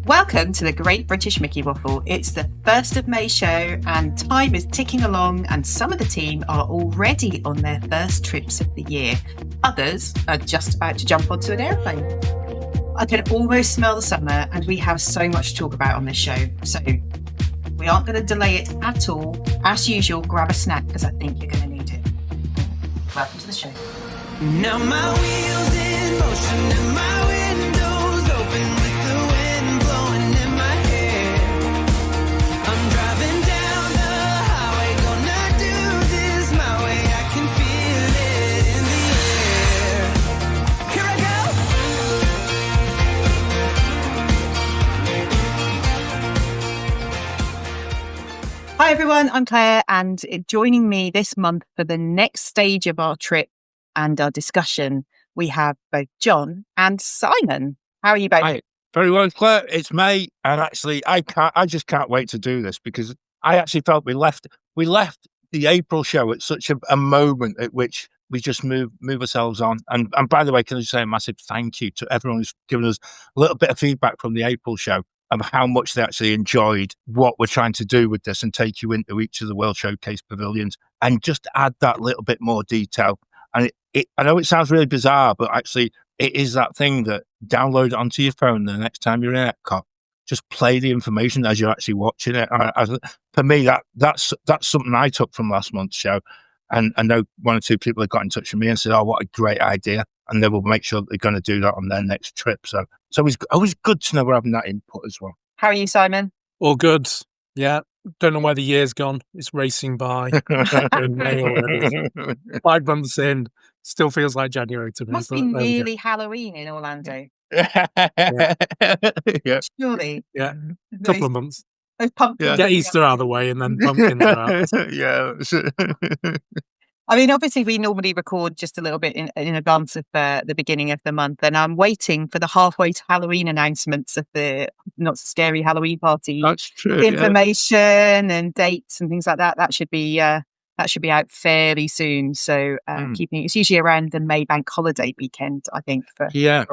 Welcome to the Great British Mickey Waffle. It's the 1st of May show and time is ticking along, and some of the team are already on their first trips of the year. Others are just about to jump onto an airplane. I can almost smell the summer, and we have so much to talk about on this show. So we aren't going to delay it at all. As usual, grab a snack because I think you're going to need it. Welcome to the show. Now my wheels in motion and my windows open with the wind blowing in my hair. I'm driving down the highway, gonna do this my way. I can feel it in the air. Here I go. Hi everyone, I'm Claire, and joining me this month for the next stage of our trip and our discussion, we have both John and Simon. How are you both? Hi. Very well, Claire. It's May, and actually, I just can't wait to do this because I actually felt we left the April show at such a moment at which we just move ourselves on. And by the way, can I just say a massive thank you to everyone who's given us a little bit of feedback from the April show of how much they actually enjoyed what we're trying to do with this and take you into each of the World Showcase pavilions and just add that little bit more detail. And I know it sounds really bizarre, but actually it is that thing that download it onto your phone the next time you're in Epcot. Just play the information as you're actually watching it. For me, that's something I took from last month's show. And I know one or two people have got in touch with me and said, "Oh, what a great idea." And they will make sure that they're going to do that on their next trip. So it's always good to know we're having that input as well. How are you, Simon? All good. Yeah. Don't know where the year's gone. It's racing by. 5 months in, still feels like January to me. Must be nearly Halloween in Orlando. Yeah. Surely. Yeah. A couple of months. Those pumpkins. Get Easter out of the way and then pumpkins are out. Yeah. I mean, obviously, we normally record just a little bit in advance of the beginning of the month, and I'm waiting for the halfway to Halloween announcements of the Not So Scary Halloween Party. That's true. Information and dates and things like that. That should be out fairly soon. So it's usually around the May Bank holiday weekend, I think, for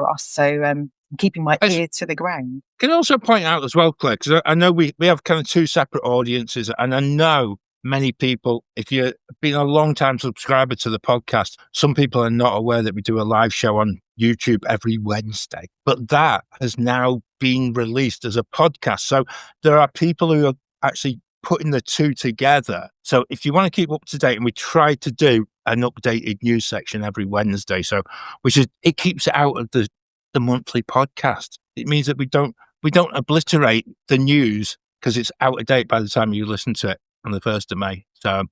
us. So I'm keeping my ear to the ground. Can I also point out as well, Claire, because I know we have kind of two separate audiences, and I know many people, if you've been a long time subscriber to the podcast, some people are not aware that we do a live show on YouTube every Wednesday, but that has now been released as a podcast. So there are people who are actually putting the two together. So if you want to keep up to date, and we try to do an updated news section every Wednesday, so it keeps it out of the monthly podcast. It means that we don't obliterate the news because it's out of date by the time you listen to it on the 1st of May. So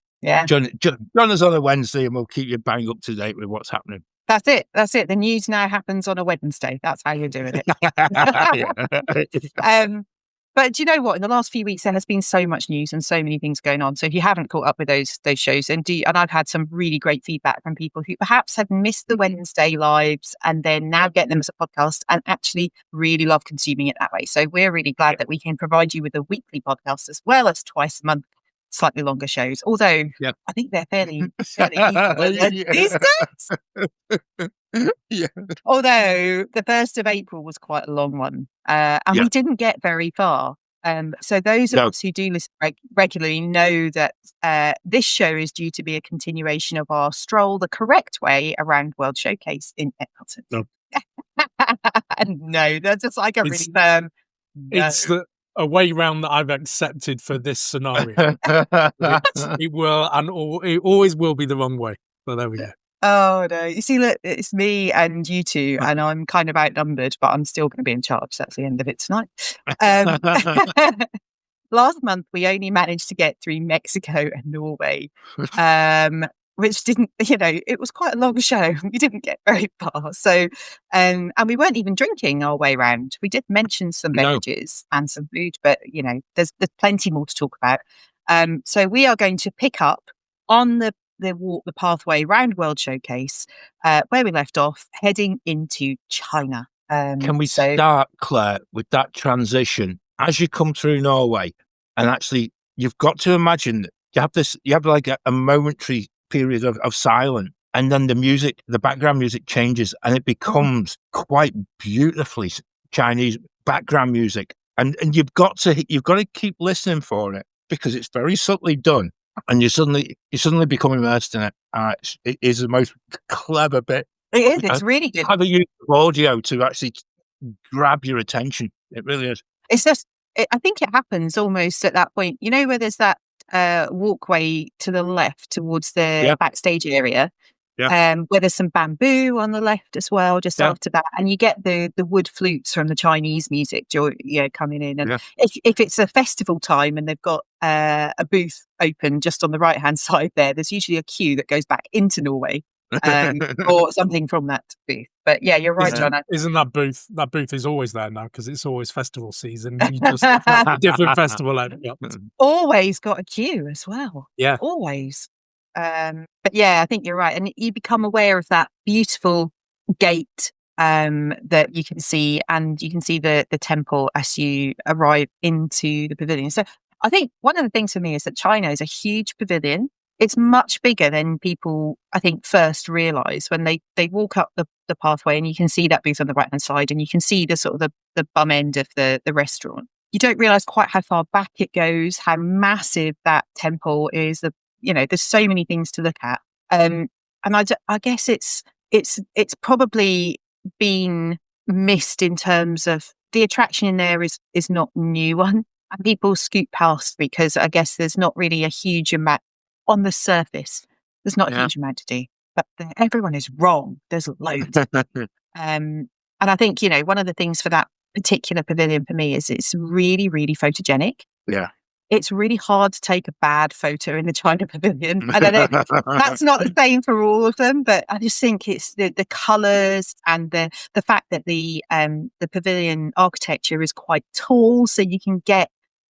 join us on a Wednesday and we'll keep you bang up to date with what's happening. That's it. The news now happens on a Wednesday. That's how you're doing it. But do you know what? In the last few weeks, there has been so much news and so many things going on. So if you haven't caught up with those shows, and I've had some really great feedback from people who perhaps had missed the Wednesday lives and then now get them as a podcast and actually really love consuming it that way. So we're really glad that we can provide you with a weekly podcast as well as twice a month, slightly longer shows. Although I think they're fairly equal these days. Yeah. Although the 1st of April was quite a long one, and we didn't get very far. So those of us who do listen regularly know that this show is due to be a continuation of our stroll the correct way around World Showcase in Epcot. No, that's just like a really firm. It's a way round that I've accepted for this scenario. It will, and it always will be the wrong way. So there we go. Oh no! You see, look, it's me and you two, and I'm kind of outnumbered, but I'm still going to be in charge. That's the end of it tonight. Last month, we only managed to get through Mexico and Norway, which didn't, it was quite a long show. We didn't get very far. So, and we weren't even drinking our way around. We did mention some beverages and some food, but there's plenty more to talk about. So we are going to pick up on the pathway round World Showcase, where we left off, heading into China. Can we start, Claire, with that transition as you come through Norway? And actually, you've got to imagine that you have like a momentary period of silence, and then the background music changes, and it becomes quite beautifully Chinese background music. and you've got to keep listening for it because it's very subtly done, and you suddenly become immersed in it. It is the most clever bit. It is. It's really good. Clever use of audio to actually grab your attention. It really is. It's just, I think it happens almost at that point. You know where there's that walkway to the left towards the backstage area, where there's some bamboo on the left as well, just after that, and you get the wood flutes from the Chinese music, coming in. And if it's a festival time and they've got a booth open just on the right hand side there's usually a queue that goes back into Norway. Or something from that booth. But yeah, you're right, John. Isn't that booth is always there now because it's always festival season. You just a different festival out. Always got a queue as well. Yeah, always. But yeah, I think you're right, and you become aware of that beautiful gate that you can see, and you can see the temple as you arrive into the pavilion. So I think one of the things for me is that China is a huge pavilion. It's much bigger than people, I think, first realise when they walk up the pathway, and you can see that booth on the right hand side, and you can see the sort of the bum end of the restaurant. You don't realise quite how far back it goes, how massive that temple is. There's so many things to look at, and I guess it's probably been missed in terms of the attraction in there is not a new one, and people scoot past because I guess there's not really a huge amount. On the surface, there's not a huge amount to do, but everyone is wrong. There's loads. And I think, one of the things for that particular pavilion for me is it's really, really photogenic. Yeah. It's really hard to take a bad photo in the China pavilion. I don't know. That's not the same for all of them, but I just think it's the colours and the fact that the pavilion architecture is quite tall, so you can get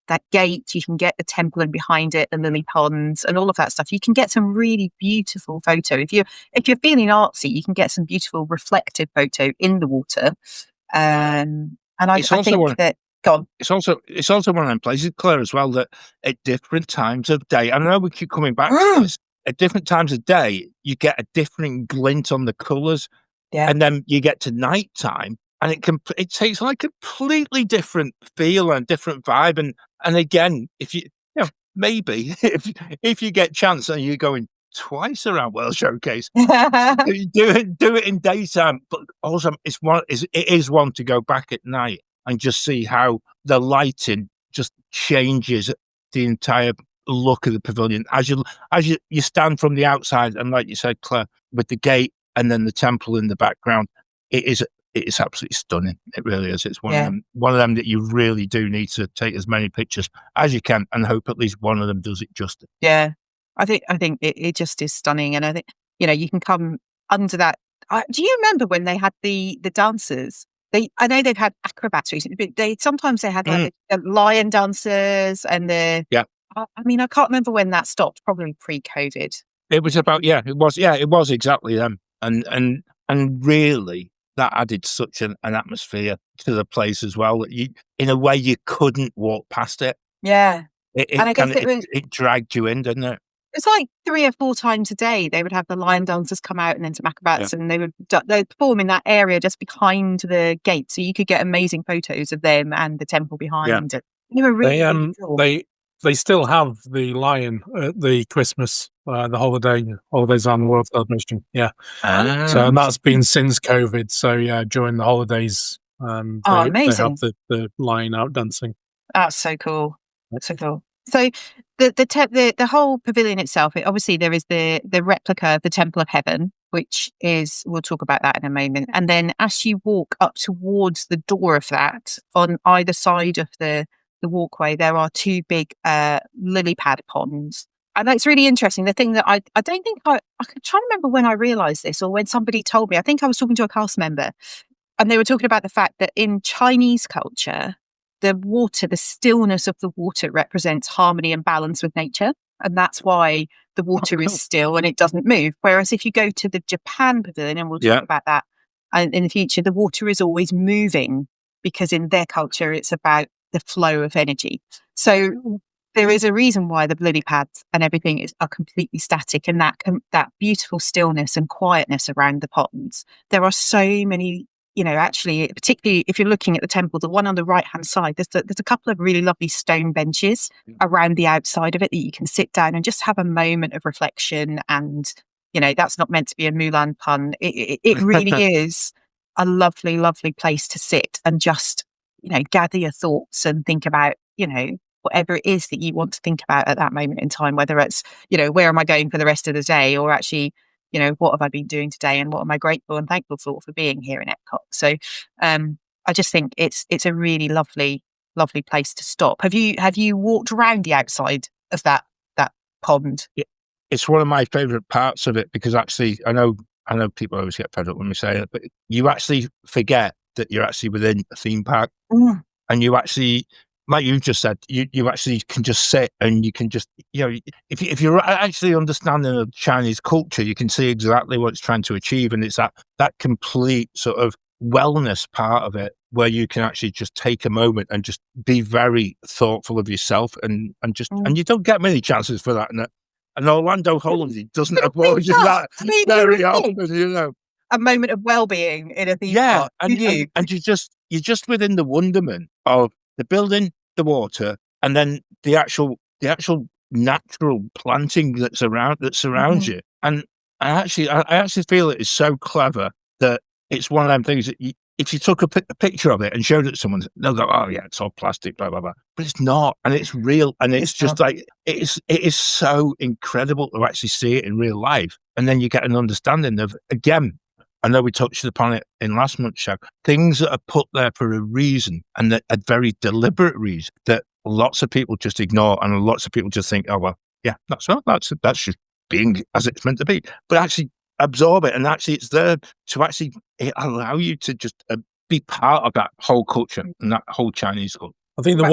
that gate, you can get the temple and behind it, the lily ponds and all of that stuff. You can get some really beautiful photo. If you're feeling artsy, you can get some beautiful reflective photo in the water. And I think that it's also one of them places, Claire, as well, that at different times of day, I know we keep coming back to this, at different times of day, you get a different glint on the colours. Yeah. And then you get to night time, and it takes like a completely different feel and different vibe. And again, if maybe if you get chance and you're going twice around World Showcase, do it in daytime. But also, it is one to go back at night and just see how the lighting just changes the entire look of the pavilion as you stand from the outside. And like you said, Claire, with the gate and then the temple in the background, it is absolutely stunning. It really is. It's one of them that you really do need to take as many pictures as you can and hope at least one of them does it justice. Yeah, I think it just is stunning, and I think you can come under that. Do you remember when they had the dancers? I know they've had acrobats recently, but sometimes they had like the lion dancers and the. Yeah. I mean, I can't remember when that stopped. Probably pre-COVID. It was about it was exactly them, and really. That added such an atmosphere to the place as well that in a way, you couldn't walk past it. Yeah. And I guess it dragged you in, didn't it? It's like 3 or 4 times a day they would have the lion dancers come out and then some acrobats, and they'd perform in that area just behind the gate, so you could get amazing photos of them and the temple behind it. They were really cool. They still have the lion at the Christmas, the holidays on the World Celebration. Yeah. So that's been since COVID. So yeah, during the holidays, they have the lion out dancing. That's so cool. That's so cool. So the whole pavilion itself, obviously there is the replica of the Temple of Heaven, which is, we'll talk about that in a moment. And then as you walk up towards the door of that, on either side of the walkway, there are 2 big lily pad ponds. And that's really interesting. The thing that I don't think I can try to remember when I realised this or when somebody told me. I think I was talking to a cast member and they were talking about the fact that in Chinese culture, the stillness of the water represents harmony and balance with nature. And that's why the water is still and it doesn't move. Whereas if you go to the Japan pavilion, and we'll talk about that in the future, the water is always moving because in their culture, it's about the flow of energy. So there is a reason why the lily pads and everything are completely static, and that beautiful stillness and quietness around the ponds. There are so many actually, particularly if you're looking at the temple, the one on the right hand side, there's a couple of really lovely stone benches around the outside of it that you can sit down and just have a moment of reflection. And that's not meant to be a Mulan pun. It really is a lovely, lovely place to sit and just gather your thoughts and think about whatever it is that you want to think about at that moment in time. Whether it's where am I going for the rest of the day, or actually what have I been doing today, and what am I grateful and thankful for being here in Epcot. So I just think it's a really lovely, lovely place to stop. Have you walked around the outside of that pond? It's one of my favourite parts of it, because actually I know people always get fed up when we say it, but you actually forget that you're actually within a theme park. And you actually, like you just said, you actually can just sit and you can just, if you're actually understanding of Chinese culture, you can see exactly what it's trying to achieve. And it's that complete sort of wellness part of it, where you can actually just take a moment and just be very thoughtful of yourself, and you don't get many chances for that. And Orlando holiday doesn't afford you that very often, A moment of well-being in a theme park. And you're just within the wonderment of the building, the water, and then the actual natural planting that surrounds you. And I actually feel it is so clever that it's one of them things that if you took a picture of it and showed it to someone, they'll go, "Oh yeah, it's all plastic, blah blah blah." But it's not, and it's real, and it's just like it is so incredible to actually see it in real life, and then you get an understanding of, again, I know we touched upon it in last month's show, things that are put there for a reason, and that a very deliberate reason that lots of people just ignore, and lots of people just think, "Oh well, yeah, that's just being as it's meant to be," but actually absorb it, and actually it's there to actually allow you to just be part of that whole culture and that whole Chinese culture. I think the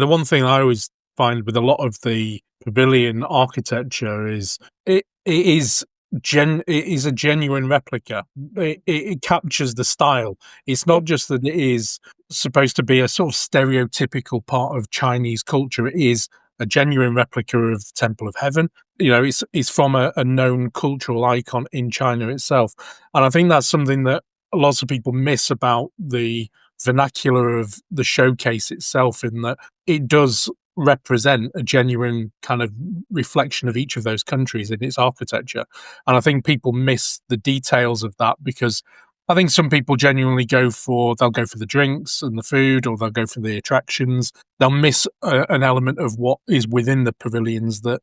one thing I always find with a lot of the pavilion architecture is it is a genuine replica. It captures the style. It's not just that it is supposed to be a sort of stereotypical part of Chinese culture. It is a genuine replica of the Temple of Heaven. It's from a known cultural icon in China itself. And I think that's something that lots of people miss about the vernacular of the showcase itself, in that it does represent a genuine kind of reflection of each of those countries in its architecture. And I think people miss the details of that, because I think some people genuinely they'll go for the drinks and the food, or they'll go for the attractions. They'll miss an element of what is within the pavilions that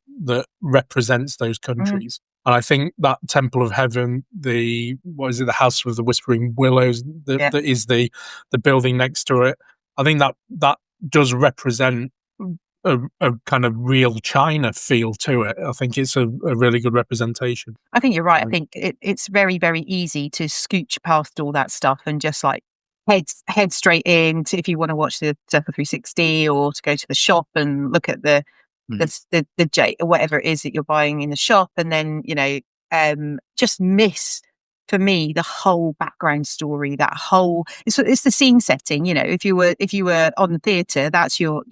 represents those countries. And I think that Temple of Heaven, the House of the Whispering Willows, that is the building next to it, I think that does represent a kind of real China feel to it. I think it's a really good representation. I think you're right. I think it's very, very easy to scooch past all that stuff and just like head straight in to, if you want to watch the Circle 360, or to go to the shop and look at the J or whatever it is that you're buying in the shop, and then just miss, for me, the whole background story. That whole it's the scene setting. If you were on the theatre, that's your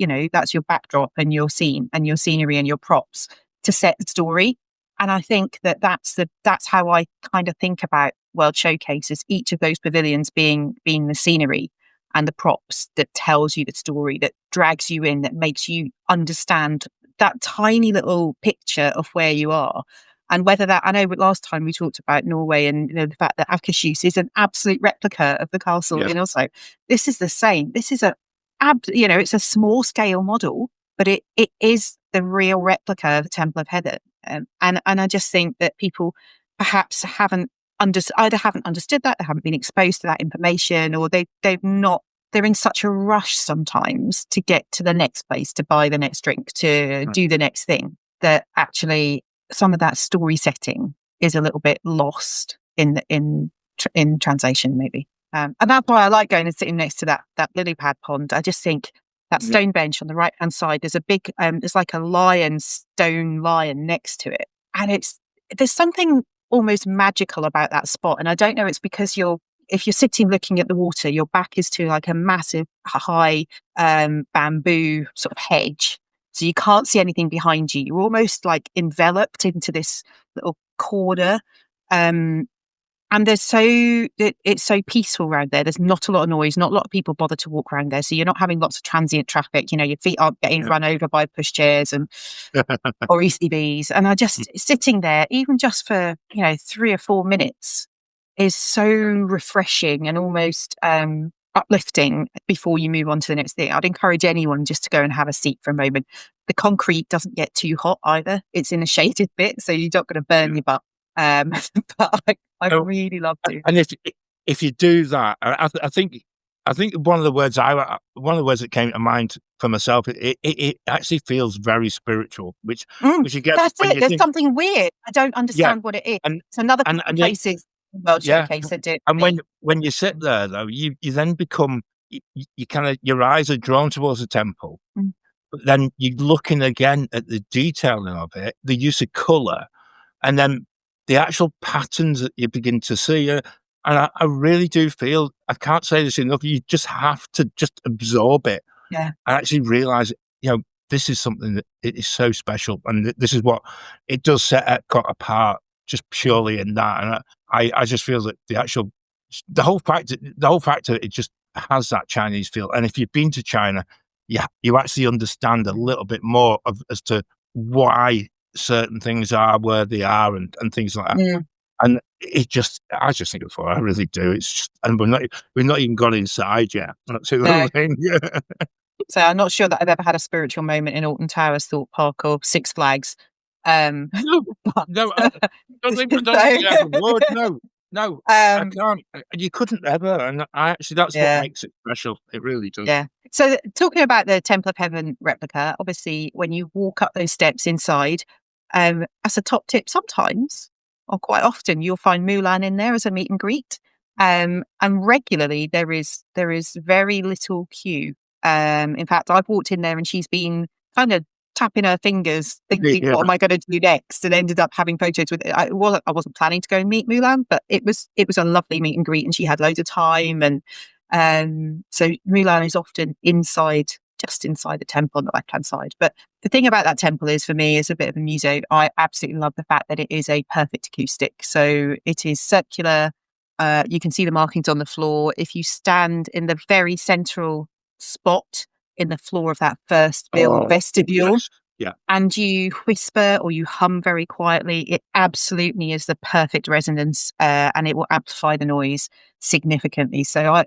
backdrop and your scene and your scenery and your props to set the story. And I think that's how I kind of think about World Showcases. Each of those pavilions being the scenery and the props that tells you the story, that drags you in, that makes you understand that tiny little picture of where you are. And whether that, I know last time we talked about Norway and the fact that Akershus is an absolute replica of the castle in Oslo. This is the same. This is it's a small scale model, but it is the real replica of the Temple of Heaven. And I just think that people perhaps haven't understood that, they haven't been exposed to that information, or they're in such a rush sometimes to get to the next place, to buy the next drink, to do the next thing, that actually some of that story setting is a little bit lost in translation, maybe. And that's why I like going and sitting next to that lily pad pond. I just think that stone bench on the right hand side, there's a big, there's like a stone lion next to it, and there's something almost magical about that spot. And I don't know, it's because if you're sitting looking at the water, your back is to like a massive high bamboo sort of hedge. So you can't see anything behind you. You're almost like enveloped into this little corner. And And it's so peaceful around there. There's not a lot of noise. Not a lot of people bother to walk around there. So you're not having lots of transient traffic. You know, your feet aren't getting run over by pushchairs or ECBs. And I just sitting there, even just for, 3 or 4 minutes, is so refreshing and almost uplifting before you move on to the next thing. I'd encourage anyone just to go and have a seat for a moment. The concrete doesn't get too hot either. It's in a shaded bit, so you're not going to burn your butt. But I really love to. And if you do that, I think one of the words that came to mind for myself, it actually feels very spiritual, which you get. That's it. There's something weird. I don't understand what it is. And it's another places World Showcase that do. And when you sit there though, you then become you kind of, your eyes are drawn towards the temple, but then you're looking again at the detailing of it, the use of colour, and then the actual patterns that you begin to see. And I really do feel, I can't say this enough, you just have to just absorb it and actually realise, this is something that it is so special, and this is what it does set Epcot apart, just purely in that. And I just feel that the whole fact that it just has that Chinese feel. And if you've been to China, you actually understand a little bit more as to why certain things are where they are and things like that. And I just think it's what I really do. It's just, and we've not even got inside yet. That's the other thing. Yeah. So I'm not sure that I've ever had a spiritual moment in Alton Towers, Thorpe Park, or Six Flags. No, I don't think you ever would. No, I can't. You couldn't ever. And that's what makes it special. It really does. Yeah. So talking about the Temple of Heaven replica, obviously when you walk up those steps inside, as a top tip, sometimes or quite often you'll find Mulan in there as a meet and greet. And regularly there is very little queue. In fact, I've walked in there and she's been kind of tapping her fingers, thinking, what am I going to do next? And ended up having photos with it. I wasn't planning to go and meet Mulan, but it was a lovely meet and greet, and she had loads of time. And so Mulan is often just inside the temple on the left-hand side. But the thing about that temple is, for me, is a bit of a museo. I absolutely love the fact that it is a perfect acoustic. So it is circular. You can see the markings on the floor. If you stand in the very central spot in the floor of that first vestibule, and you whisper or you hum very quietly, it absolutely is the perfect resonance, and it will amplify the noise significantly. So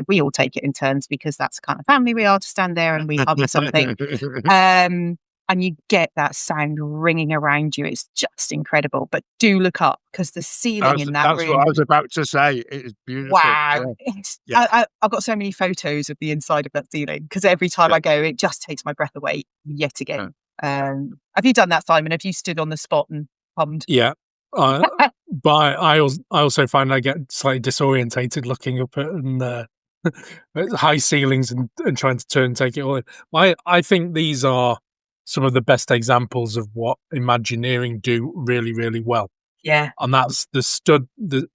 we all take it in turns, because that's the kind of family we are, to stand there and we hum something. And you get that sound ringing around you. It's just incredible. But do look up, because the ceiling in that room... That's what I was about to say. It is beautiful. Wow. Yeah. I've got so many photos of the inside of that ceiling, because every time I go, it just takes my breath away yet again. Have you done that, Simon? Have you stood on the spot and hummed? Yeah. But I also find I get slightly disorientated looking up at high ceilings and trying to take it all in. I think these are some of the best examples of what Imagineering do really, really well. Yeah. And that's the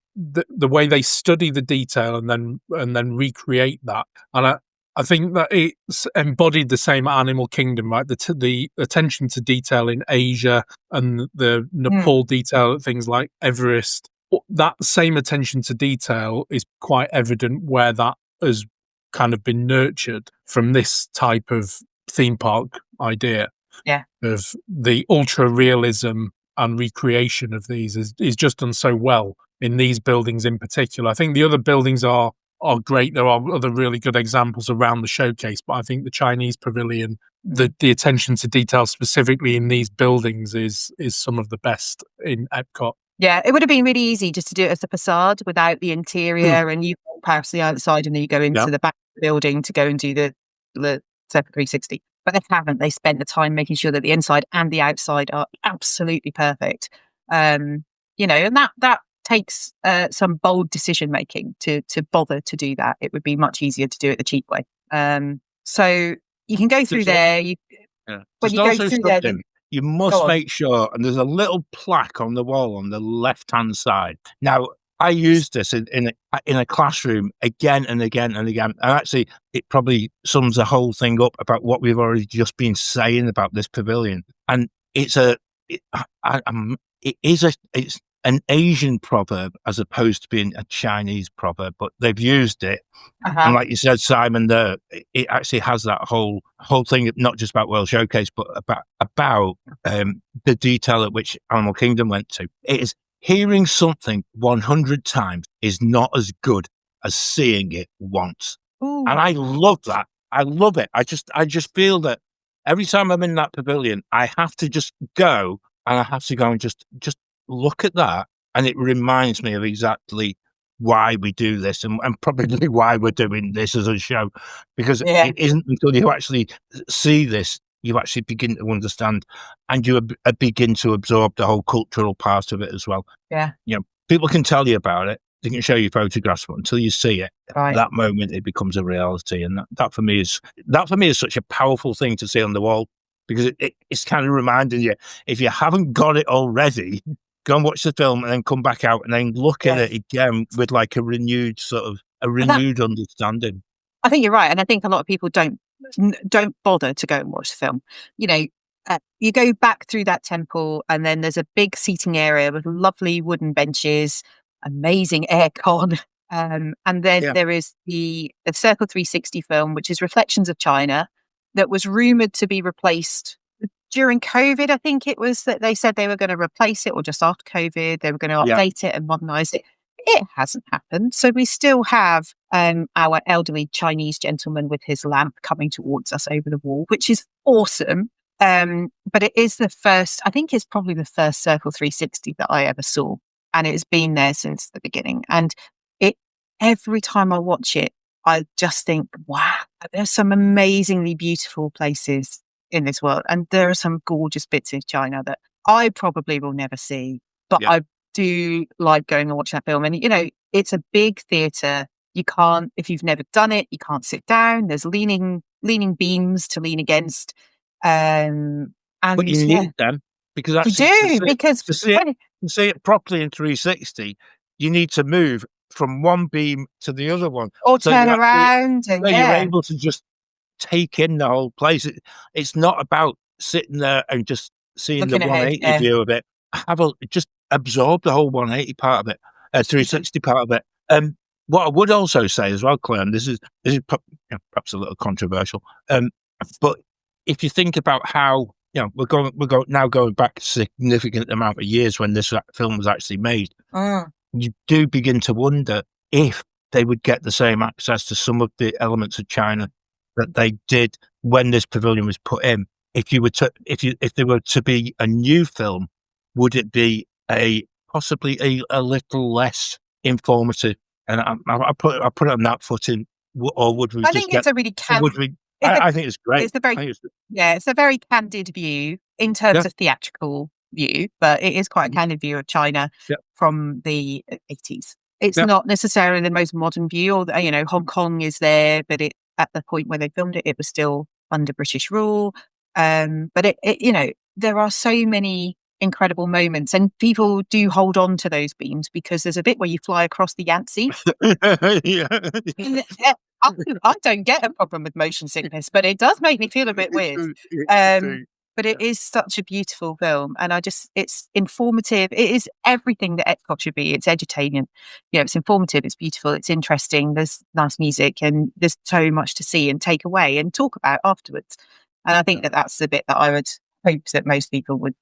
way they study the detail and then recreate that. And I think that it's embodied the same animal kingdom, right? The attention to detail in Asia and the Nepal detail at things like Everest. That same attention to detail is quite evident where that has kind of been nurtured from this type of theme park idea. Yeah. Of the ultra realism and recreation of these is just done so well in these buildings in particular. I think the other buildings are great. There are other really good examples around the showcase, but I think the Chinese Pavilion, the attention to detail specifically in these buildings is some of the best in Epcot. Yeah, it would have been really easy just to do it as a facade without the interior, and you walk past the outside and then you go into the back of the building to go and do the Circle 360. But they haven't. They spent the time making sure that the inside and the outside are absolutely perfect. And that takes some bold decision making to bother to do that. It would be much easier to do it the cheap way. So you can go through there. When you go through there, you must make sure, and there's a little plaque on the wall on the left-hand side. Now, I used this in a classroom again and again and again, and actually, it probably sums the whole thing up about what we've already just been saying about this pavilion. And it's an Asian proverb as opposed to being a Chinese proverb, but they've used it. And like you said, Simon, it actually has that whole thing, not just about World Showcase, but about the detail at which Animal Kingdom went to. It is hearing something 100 times is not as good as seeing it once. Ooh. And I love that. I love it. I just feel that every time I'm in that pavilion, I have to just go and I have to go and just look at that. And it reminds me of exactly why we do this and probably why we're doing this as a show, because it isn't until you actually see this, you actually begin to understand and you begin to absorb the whole cultural part of it as well. Yeah. You know, people can tell you about it. They can show you photographs, but until you see it, that moment it becomes a reality. And that for me is such a powerful thing to see on the wall, because it's kind of reminding you, if you haven't got it already, go and watch the film and then come back out and then look at it again with like a renewed understanding. I think you're right, and I think a lot of people don't bother to go and watch the film. You know, you go back through that temple, and then there's a big seating area with lovely wooden benches, amazing aircon, and then there is the Circle 360 film, which is Reflections of China, that was rumored to be replaced during COVID. I think it was that they said they were going to replace it, or just after COVID, they were going to update it and modernize it. It hasn't happened. So we still have our elderly Chinese gentleman with his lamp coming towards us over the wall, which is awesome. But it is I think it's probably the first Circle 360 that I ever saw. And it's been there since the beginning. And every time I watch it, I just think, wow, there's some amazingly beautiful places in this world. And there are some gorgeous bits in China that I probably will never see, but I do like going and watching that film. And, you know, it's a big theatre. You can't, if you've never done it, you can't sit down. There's leaning beams to lean against. But you need them, because to see it properly in 360, you need to move from one beam to the other one, or turn around, and you're able to just take in the whole place. It's not about sitting there and just seeing looking the 180 view of it. Just absorb the whole 180 part of it, 360 part of it. What I would also say as well, Claire, and this is perhaps a little controversial, but if you think about how, you know, we're going back a significant amount of years when this film was actually made, you do begin to wonder if they would get the same access to some of the elements of China that they did when this pavilion was put in. If there were to be a new film, would it be possibly a little less informative? And I put it on that footing, or would we? I think it's a really candid. I think it's great. It's a very candid view in terms of theatrical view, but it is quite a candid view of China from the 80s. It's not necessarily the most modern view, or you know, Hong Kong is there, but at the point where they filmed it, it was still under British rule. But you know, there are so many incredible moments, and people do hold on to those beams, because there's a bit where you fly across the Yangtze. I don't get a problem with motion sickness, but it does make me feel a bit weird. But it is such a beautiful film, and it's informative. It is everything that Epcot should be. It's edutaining, you know, it's informative, it's beautiful, it's interesting, there's nice music, and there's so much to see and take away and talk about afterwards. And I think that's the bit that I would hope that most people would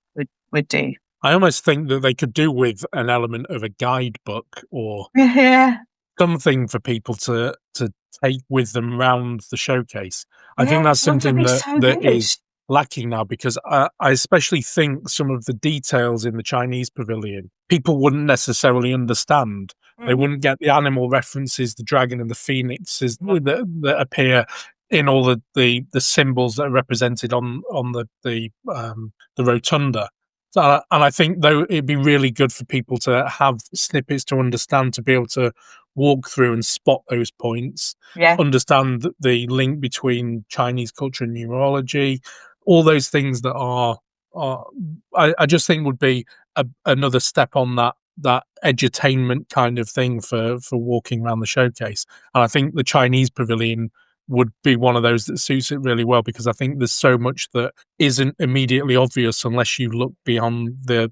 do. I almost think that they could do with an element of a guidebook or something for people to take with them around the showcase. I think that's something that is lacking now, because I especially think some of the details in the Chinese pavilion people wouldn't necessarily understand. They wouldn't get the animal references, the dragon and the phoenixes that appear in all the symbols that are represented on the rotunda. So, and I think though it'd be really good for people to have snippets to understand, to be able to walk through and spot those points, understand the link between Chinese culture and numerology, all those things that are I just think would be another step on that edutainment kind of thing for walking around the showcase. And I think the Chinese pavilion would be one of those that suits it really well, because I think there's so much that isn't immediately obvious unless you look beyond the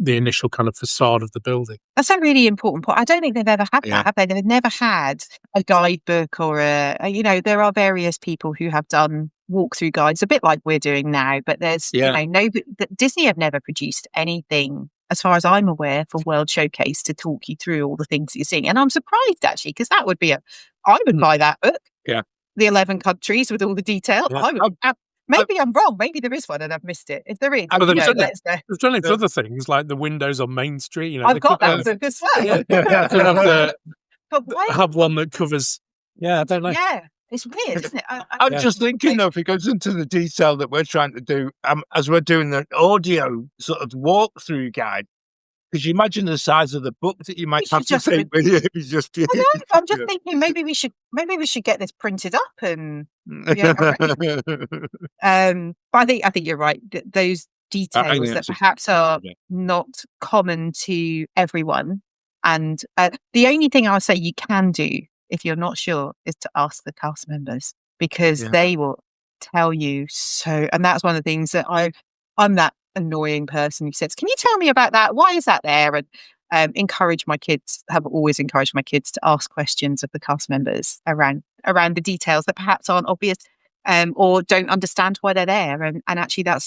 initial kind of facade of the building. That's a really important point. I don't think they've ever had Yeah. that, have they? They've never had a guidebook or there are various people who have done walkthrough guides, a bit like we're doing now, but there's, Disney have never produced anything, as far as I'm aware, for World Showcase to talk you through all the things that you're seeing. And I'm surprised, actually, because that would be I would buy that book. Yeah. The 11 countries with all the detail. Yeah. I would. Maybe I'm wrong. Maybe there is one and I've missed it. If there is, But let's go. there's certainly for other things like the windows on Main Street. I've got that book as well. But why? Have one that covers. Yeah, I don't know. Yeah, it's weird, isn't it? I'm just thinking, though, if it goes into the detail that we're trying to do, as we're doing the audio sort of walkthrough guide, because you imagine the size of the book that you might have to take with you if you just. I know, I'm just thinking maybe we should get this printed up and. Yeah, but I think you're right. Those details that perhaps are not common to everyone, and the only thing I'll say you can do if you're not sure is to ask the cast members, because they will tell you so. And that's one of the things that I'm that annoying person who says, "Can you tell me about that? Why is that there?" And have always encouraged my kids to ask questions of the cast members around the details that perhaps aren't obvious, or don't understand why they're there. And actually, their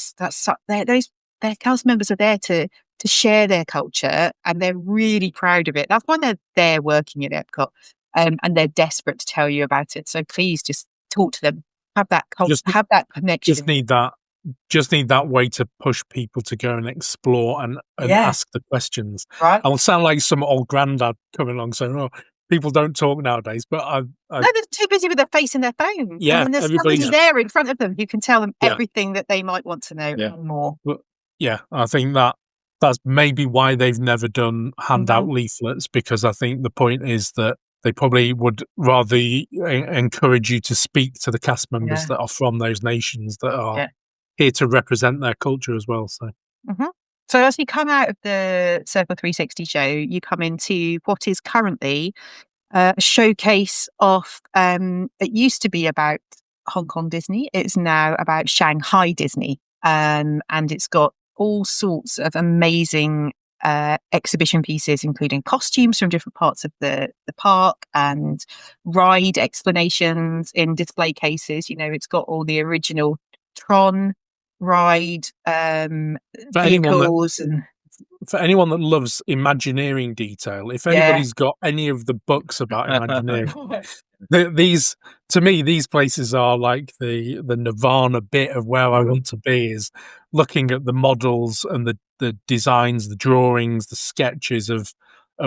cast members are there to share their culture, and they're really proud of it. That's why they're there working at Epcot, and they're desperate to tell you about it. So please just talk to them, have that culture, have that connection. Just need that way to push people to go and explore and ask the questions. Right. I'll sound like some old granddad coming along saying, "Oh, people don't talk nowadays," but no, they're too busy with their face in their phone. Yeah, and there's somebody there in front of them who can tell them everything that they might want to know and more. But, I think that's maybe why they've never done handout leaflets, because I think the point is that they probably would rather encourage you to speak to the cast members that are from those nations that are here to represent their culture as well. So, So as you come out of the Circle 360 show, you come into what is currently a showcase of. It used to be about Hong Kong Disney. It's now about Shanghai Disney, and it's got all sorts of amazing exhibition pieces, including costumes from different parts of the park and ride explanations in display cases. It's got all the original Tron ride vehicles. For anyone that loves Imagineering detail, if anybody's got any of the books about Imagineering, these places are like the nirvana bit of where I want to be, is looking at the models and the designs, the drawings, the sketches of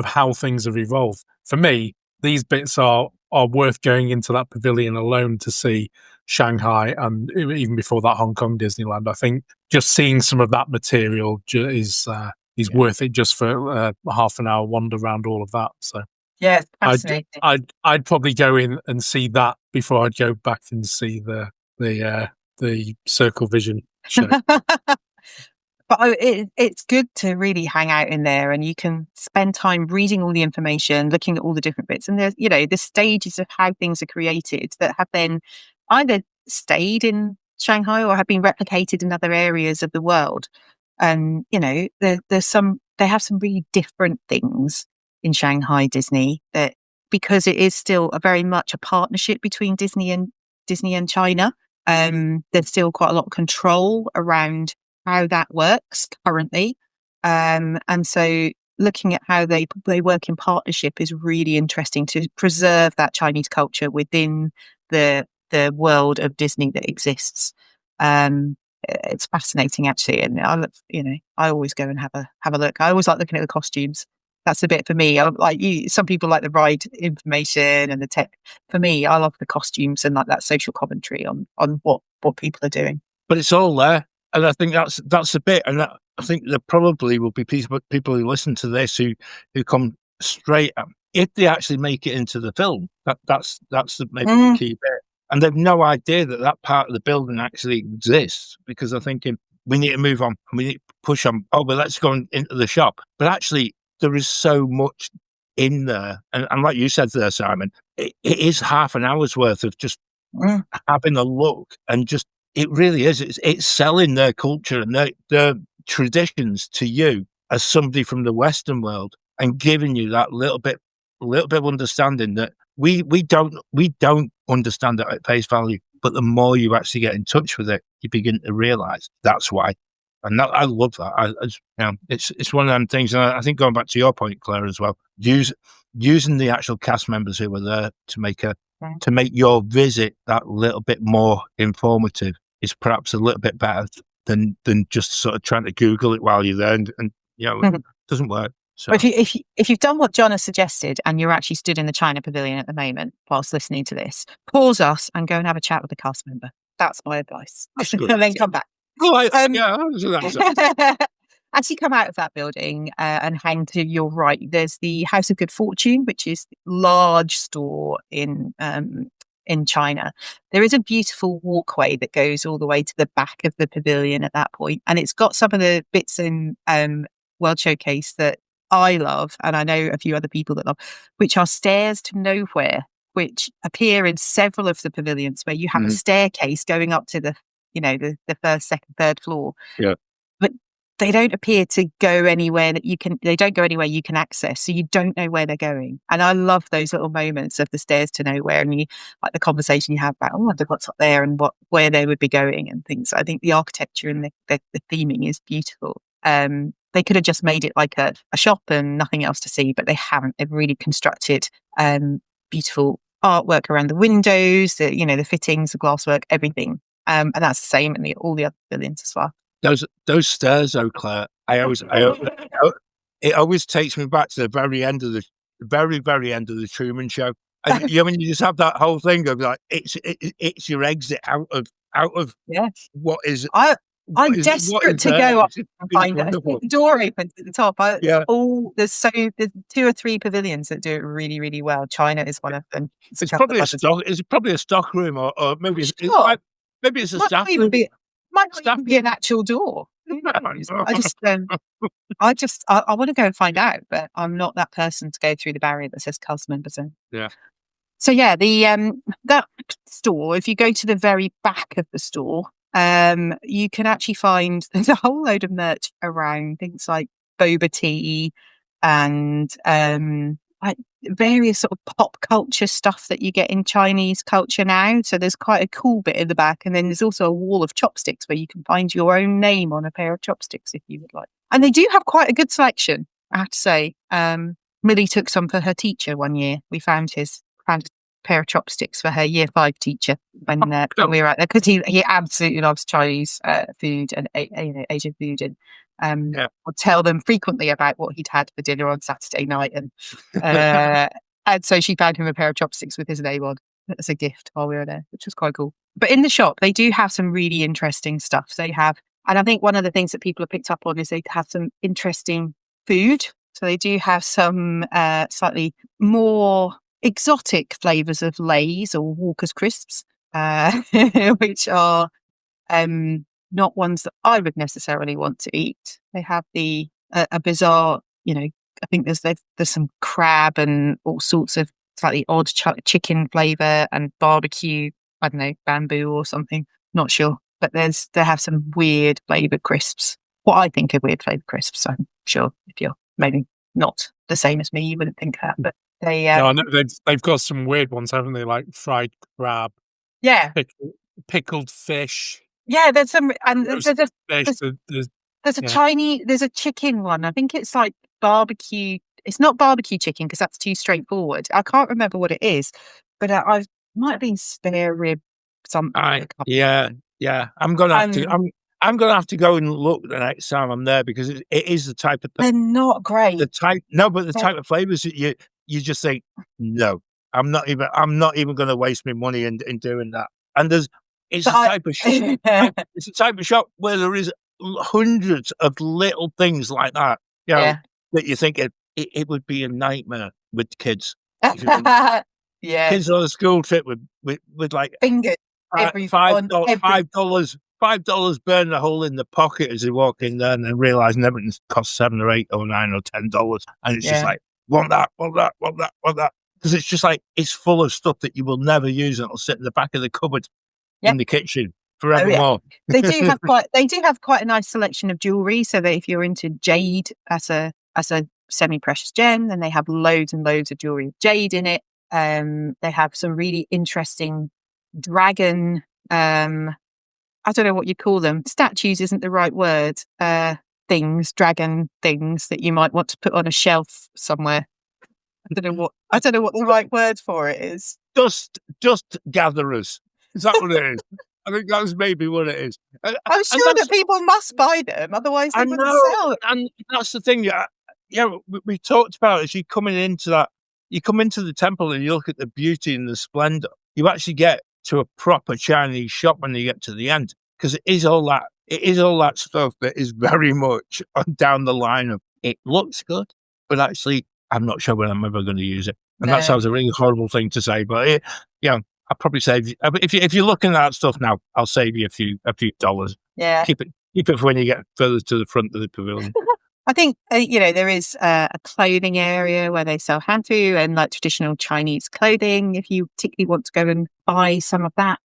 how things have evolved. For me, these bits are worth going into that pavilion alone to see Shanghai, and even before that, Hong Kong Disneyland. I think just seeing some of that material is worth it, just for a half an hour wander around all of that. So yeah, it's fascinating. I'd probably go in and see that before I'd go back and see the Circle Vision show. But it's good to really hang out in there, and you can spend time reading all the information, looking at all the different bits, and there's the stages of how things are created that have then either stayed in Shanghai or have been replicated in other areas of the world. And they have some really different things in Shanghai Disney, that because it is still very much a partnership between Disney and China. There's still quite a lot of control around how that works currently, and so looking at how they work in partnership is really interesting to preserve that Chinese culture within the world of Disney that exists. It's fascinating, actually, and I always go and have a look. I always like looking at the costumes. That's a bit for me. Some people like the ride information and the tech. For me, I love the costumes and like that social commentary on what people are doing. But it's all there. And I think that's a bit, and I think there probably will be people who listen to this who come straight up, if they actually make it into the film. That's maybe the key bit, and they've no idea that part of the building actually exists, because they're thinking we need to move on and we need to push on. Oh, but let's go into the shop. But actually, there is so much in there, and like you said there, Simon, it is half an hour's worth of just having a look, and just it really is. It's selling their culture and their traditions to you as somebody from the Western world, and giving you that little bit of understanding that we don't understand it at face value. But the more you actually get in touch with it, you begin to realize that's why. And that, I love that. It's one of them things. And I think going back to your point, Claire, as well, using the actual cast members who were there to make your visit that little bit more informative is perhaps a little bit better than just sort of trying to Google it while you're there, and it doesn't work. So Well, if you've done what John has suggested and you're actually stood in the China Pavilion at the moment whilst listening to this, pause us and go and have a chat with a cast member. That's my advice. That's good. And then come back. Actually come out of that building and hang to your right. There's the House of Good Fortune, which is a large store in China. There is a beautiful walkway that goes all the way to the back of the pavilion at that point, and it's got some of the bits in World Showcase that I love, and I know a few other people that love, which are stairs to nowhere, which appear in several of the pavilions, where you have a staircase going up to the first, second, third floor. Yeah. But they don't appear to go anywhere they don't go anywhere you can access. So you don't know where they're going. And I love those little moments of the stairs to nowhere, and like the conversation you have about, I wonder what's up there and where they would be going and things. I think the architecture and the theming is beautiful. They could have just made it like a shop and nothing else to see, but they haven't. They've really constructed beautiful artwork around the windows, the fittings, the glasswork, everything. And that's the same in all the other pavilions as well. Those stairs, though, Claire, it always takes me back to the very end of very end of the Truman Show. And when you just have that whole thing of like it's your exit out of what is. I'm desperate to go up and find it. The door opens at the top. There's 2 or 3 pavilions that do it really, really well. China is one of them. It's probably a stock room, or maybe maybe it's a staff room. Might not even be an actual door. I want to go and find out, but I'm not that person to go through the barrier that says cast members in. Yeah. So yeah, that store, if you go to the very back of the store, you can actually find there's a whole load of merch around, things like boba tea and like various sort of pop culture stuff that you get in Chinese culture now. So there's quite a cool bit in the back, and then there's also a wall of chopsticks where you can find your own name on a pair of chopsticks if you would like. And they do have quite a good selection, I have to say. Millie took some for her teacher one year. We found a pair of chopsticks for her year 5 teacher when we were out there, because he absolutely loves Chinese food and Asian food, and would tell them frequently about what he'd had for dinner on Saturday night, and so she found him a pair of chopsticks with his name on as a gift while we were there, which was quite cool. But in the shop, they do have some really interesting stuff. They have, and I think one of the things that people have picked up on is they have some interesting food. So they do have some slightly more exotic flavors of Lay's or Walker's crisps, which are not ones that I would necessarily want to eat. They have a bizarre, I think there's some crab and all sorts of slightly odd chicken flavor and barbecue, I don't know, bamboo or something, not sure. But they have some weird flavored crisps. What I think are weird flavored crisps. I'm sure if you're maybe not the same as me, you wouldn't think that, but they no, I know they've got some weird ones, haven't they? Like fried crab, pickled fish. Yeah, there's some, and there's a chicken one. I think it's like barbecue. It's not barbecue chicken because that's too straightforward. I can't remember what it is, but I might have been spare rib something. Yeah. I'm gonna have to. I'm gonna have to go and look the next time I'm there, because it is the type of. They're not great. The type of flavors that you just think, no, I'm not even going to waste my money in doing that. And it's a type of shop where there is hundreds of little things like that. That you think it would be a nightmare with kids. Kids on a school trip with like fingers. $5 burn a hole in the pocket as they walk in there, and then realising everything costs $7 or $8 or $9 or $10, and it's just like want that. because it's just like it's full of stuff that you will never use, and it'll sit in the back of the cupboard Yep. in the kitchen Oh, yeah. forevermore. They do have quite a nice selection of jewelry. So that if you're into jade as a semi-precious gem, then they have loads and loads of jewelry with jade in it. They have some really interesting dragon. I don't know what you call them. Statues isn't the right word. Dragon things that you might want to put on a shelf somewhere. I don't know what the right word for it is. Dust gatherers. Is that what it is? I think that's maybe what it is. I'm sure that people must buy them, otherwise they wouldn't sell it. And that's the thing. Yeah, we talked about as you come into the temple and you look at the beauty and the splendor. You actually get to a proper Chinese shop when you get to the end, because it is all that stuff that is very much down the line of it looks good, but actually I'm not sure when I'm ever going to use it. And that sounds a really horrible thing to say, but I'll probably save you. If you're looking at that stuff now, I'll save you a few dollars. Yeah. Keep it for when you get further to the front of the pavilion. I think, there is a clothing area where they sell hanfu and like traditional Chinese clothing. If you particularly want to go and buy some of that,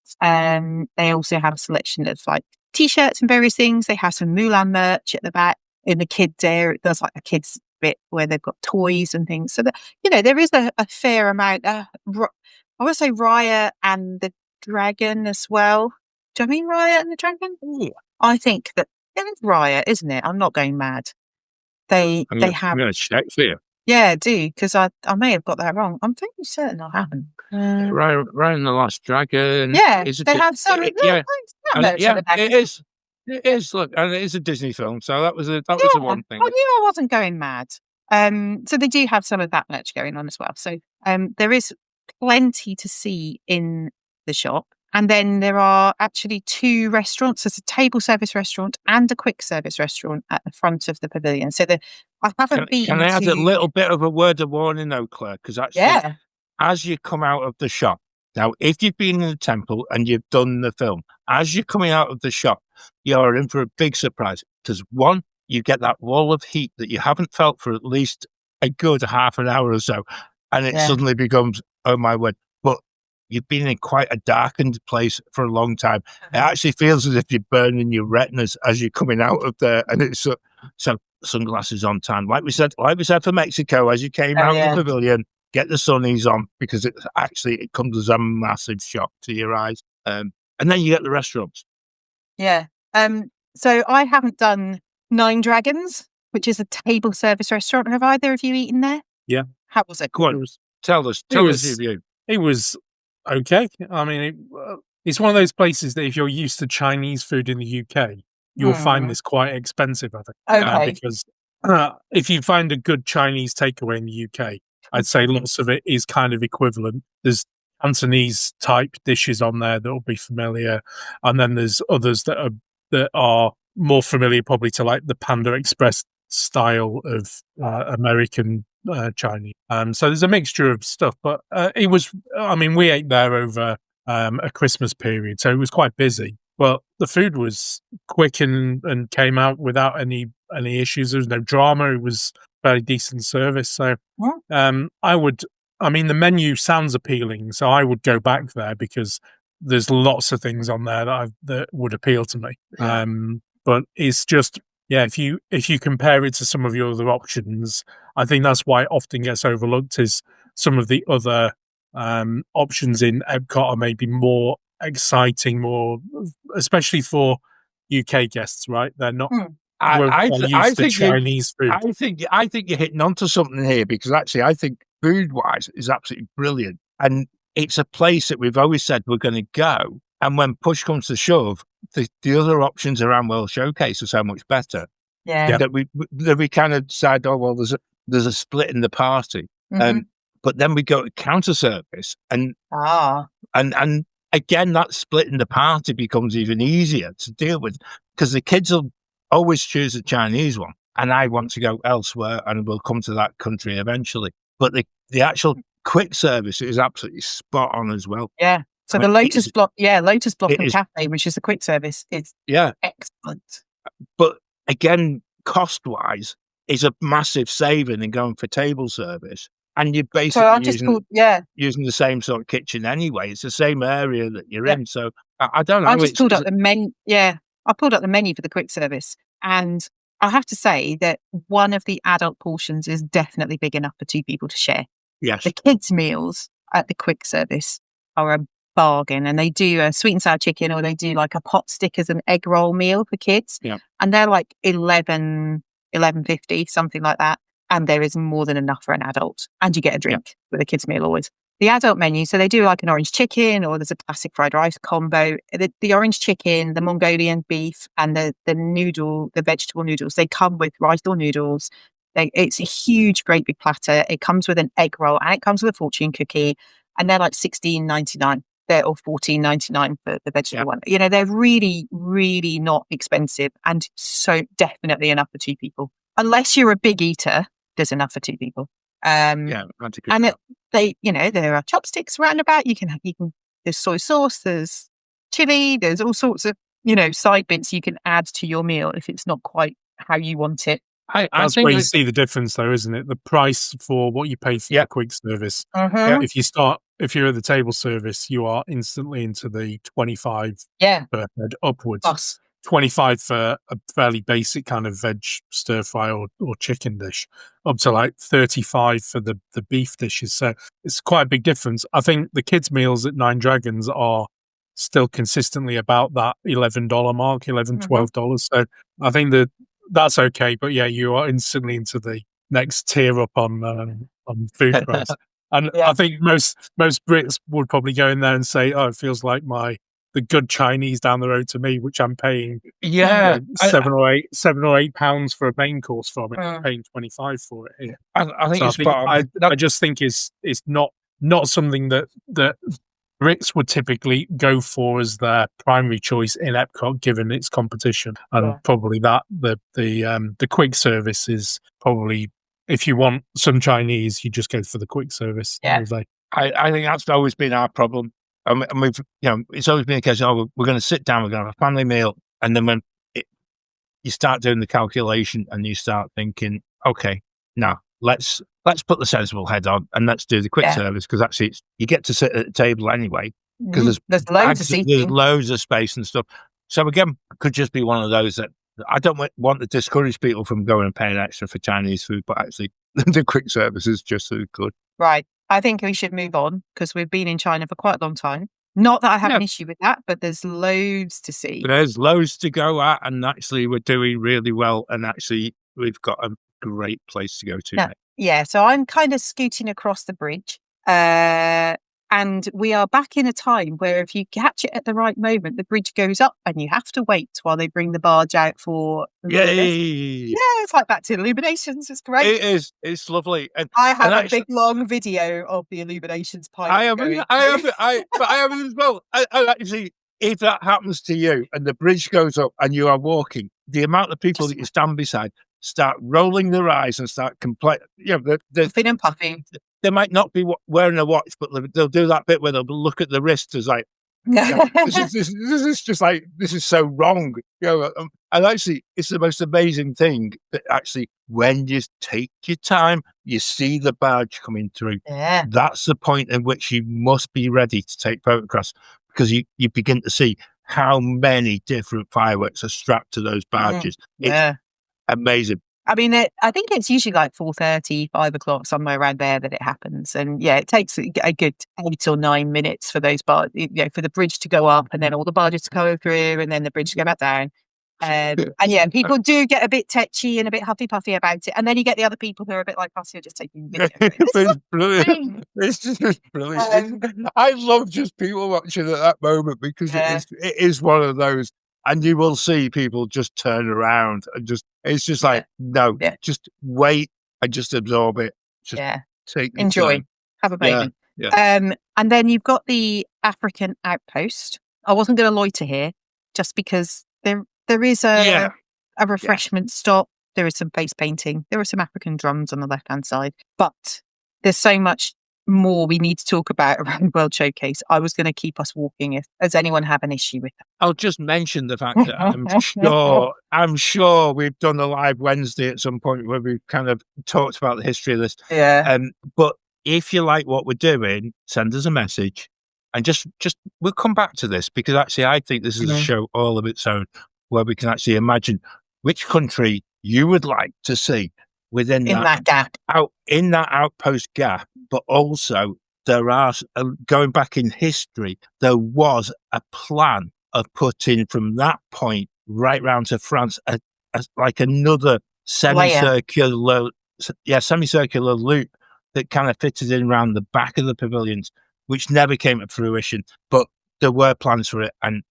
they also have a selection of like T-shirts and various things. They have some Mulan merch at the back in the kids area. There's like a kids bit where they've got toys and things. So that, there is a fair amount. I want to say Raya and the Dragon as well. Do I mean Raya and the Dragon? Yeah. I think that it's Raya, isn't it? I'm not going mad. I'm going to check for you. Yeah, do, because I may have got that wrong. I'm pretty certain I haven't. Raya and the Last Dragon. Yeah, they have some. It is. It is. Look, and it is a Disney film, so that was the one thing. I knew I wasn't going mad. So they do have some of that merch going on as well. So there is plenty to see in the shop. And then there are actually 2 restaurants. There's a table service restaurant and a quick service restaurant at the front of the pavilion. So I haven't been. Can I add a little bit of a word of warning, though, Claire? Because actually, as you come out of the shop, now, if you've been in the temple and you've done the film, as you're coming out of the shop, you're in for a big surprise. Because one, you get that wall of heat that you haven't felt for at least a good half an hour or so. And it suddenly becomes, oh my word. But you've been in quite a darkened place for a long time. It actually feels as if you're burning your retinas as you're coming out of there. And it's so sunglasses on time. Like we said for Mexico, as you came out of the pavilion, get the sunnies on, because it comes as a massive shock to your eyes. And then you get the restaurants. Yeah. So I haven't done Nine Dragons, which is a table service restaurant. Have either of you eaten there? Yeah. How was it? Go on, tell us your view. It was okay. I mean, it's one of those places that if you're used to Chinese food in the UK, you'll find this quite expensive, I think. Okay. Because if you find a good Chinese takeaway in the UK, I'd say lots of it is kind of equivalent. There's Cantonese type dishes on there that will be familiar, and then there's others that are more familiar probably to like the Panda Express style of American Chinese. So there's a mixture of stuff, but it was. I mean, we ate there over a Christmas period, so it was quite busy. But the food was quick and came out without any issues. There was no drama. It was very decent service. So the menu sounds appealing, so I would go back there because there's lots of things on there that would appeal to me. But it's just, if you compare it to some of your other options, I think that's why it often gets overlooked, is some of the other options in Epcot are maybe more exciting, more, especially for UK guests, right? They're not. I think Chinese food. I think you're hitting onto something here, because actually I think food-wise is absolutely brilliant, and it's a place that we've always said we're going to go. And when push comes to shove, the other options around World Showcase are so much better. Yeah. That we kind of decide, oh well, there's a split in the party, but then we go to counter service, and again that split in the party becomes even easier to deal with, because the kids will always choose the Chinese one, and I want to go elsewhere, and we'll come to that country eventually. But the actual quick service is absolutely spot on as well. Yeah. So the Lotus Block and Cafe, which is the quick service, is excellent. But again, cost-wise, is a massive saving in going for table service. And you're So I basically just called, yeah, using the same sort of kitchen anyway. It's the same area that you're yeah. in. So I don't I know. just pulled up the menu. Yeah, I pulled up the menu for the quick service, and I have to say that one of the adult portions is definitely big enough for two people to share. yes. The kids' meals at the quick service are a bargain, and they do a sweet and sour chicken, or they do like a pot stick as an egg roll meal for kids, Yeah. and they're like 11.50, something like that. And there is more than enough for an adult, and you get a drink with a kids' meal always. The adult menu, so they do like an orange chicken, or there's a classic fried rice combo. The orange chicken, the Mongolian beef, and the vegetable noodles, they come with rice or noodles. It's a huge, great big platter. It comes with an egg roll, and it comes with a fortune cookie, and they're like $16.99. Or $14.99 for the vegetable one. You know, they're really, really not expensive, and so definitely enough for two people. Unless you're a big eater, there's enough for two people. And there are chopsticks around about. There's soy sauce, there's chili, there's all sorts of, side bits you can add to your meal if it's not quite how you want it. That's where you see the difference, though, isn't it? The price for what you pay for the quick service. If you're at the table service, you are instantly into the 25 per head upwards. Plus. 25 for a fairly basic kind of veg stir fry or chicken dish, up to like 35 for the beef dishes. So it's quite a big difference. I think the kids' meals at Nine Dragons are still consistently about that $11 mark, $12. So I think that's okay. But yeah, you are instantly into the next tier up on food price. And I think most Brits would probably go in there and say, "Oh, it feels like the good Chinese down the road to me, which I'm paying £7 or £8 for a main course from it, paying 25 for it here." I just think it's not something that Brits would typically go for as their primary choice in Epcot, given its competition, and probably that the quick service is probably, if you want some Chinese, you just go for the quick service. I think that's always been our problem. And we've, it's always been a case of, we're going to sit down, we're going to have a family meal. And then when you start doing the calculation and you start thinking, okay, now let's put the sensible head on and let's do the quick service, because actually you get to sit at the table anyway, because there's loads of seating. There's loads of space and stuff. So again, it could just be one of those that I don't want to discourage people from going and paying extra for Chinese food, but actually the quick service is just as good. Right. I think we should move on, because we've been in China for quite a long time. Not that I have an issue with that, but there's loads to see. There's loads to go at, and actually we're doing really well, and actually we've got a great place to go to. Yeah, so I'm kind of scooting across the bridge. And we are back in a time where if you catch it at the right moment, the bridge goes up and you have to wait while they bring the barge out for... Yay! Yeah, it's like back to Illuminations. It's great. It is. It's lovely. And I have a big, long video of the Illuminations pilot. I have as well. I actually, if that happens to you and the bridge goes up and you are walking, the amount of people that you stand beside start rolling their eyes and start complaining. Puffing and puffing. They might not be wearing a watch, but they'll do that bit where they'll look at the wrist as like, this is just like, this is so wrong. And actually, it's the most amazing thing that actually, when you take your time, you see the barge coming through. Yeah. That's the point in which you must be ready to take photographs, because you begin to see how many different fireworks are strapped to those barges. It's amazing. I mean, I think it's usually like 4:30, 5 o'clock, somewhere around there that it happens. And it takes a good 8 or 9 minutes for those for the bridge to go up, and then all the barges to go through, and then the bridge to go back down. And people do get a bit tetchy and a bit huffy puffy about it. And then you get the other people who are a bit like us, who are just taking video. It's brilliant. It's just brilliant. I love just people watching at that moment, because it is one of those. And you will see people just turn around and it's just like, no, just wait and just absorb it. Just take enjoy. Time. Have a moment. Yeah. And then you've got the African outpost. I wasn't going to loiter here, just because there is a refreshment stop. There is some face painting. There are some African drums on the left-hand side. But there's so much more we need to talk about around World Showcase. I was going to keep us walking. Does anyone have an issue with that? I'll just mention the fact that I'm sure we've done a live Wednesday at some point where we've kind of talked about the history of this. Yeah. But if you like what we're doing, send us a message, and just we'll come back to this, because actually I think this is a show all of its own, where we can actually imagine which country you would like to see within in that gap. in that outpost gap. But also there are, going back in history, there was a plan of putting from that point right round to France like another semicircular loop that kind of fitted in around the back of the pavilions, which never came to fruition, but there were plans for it. And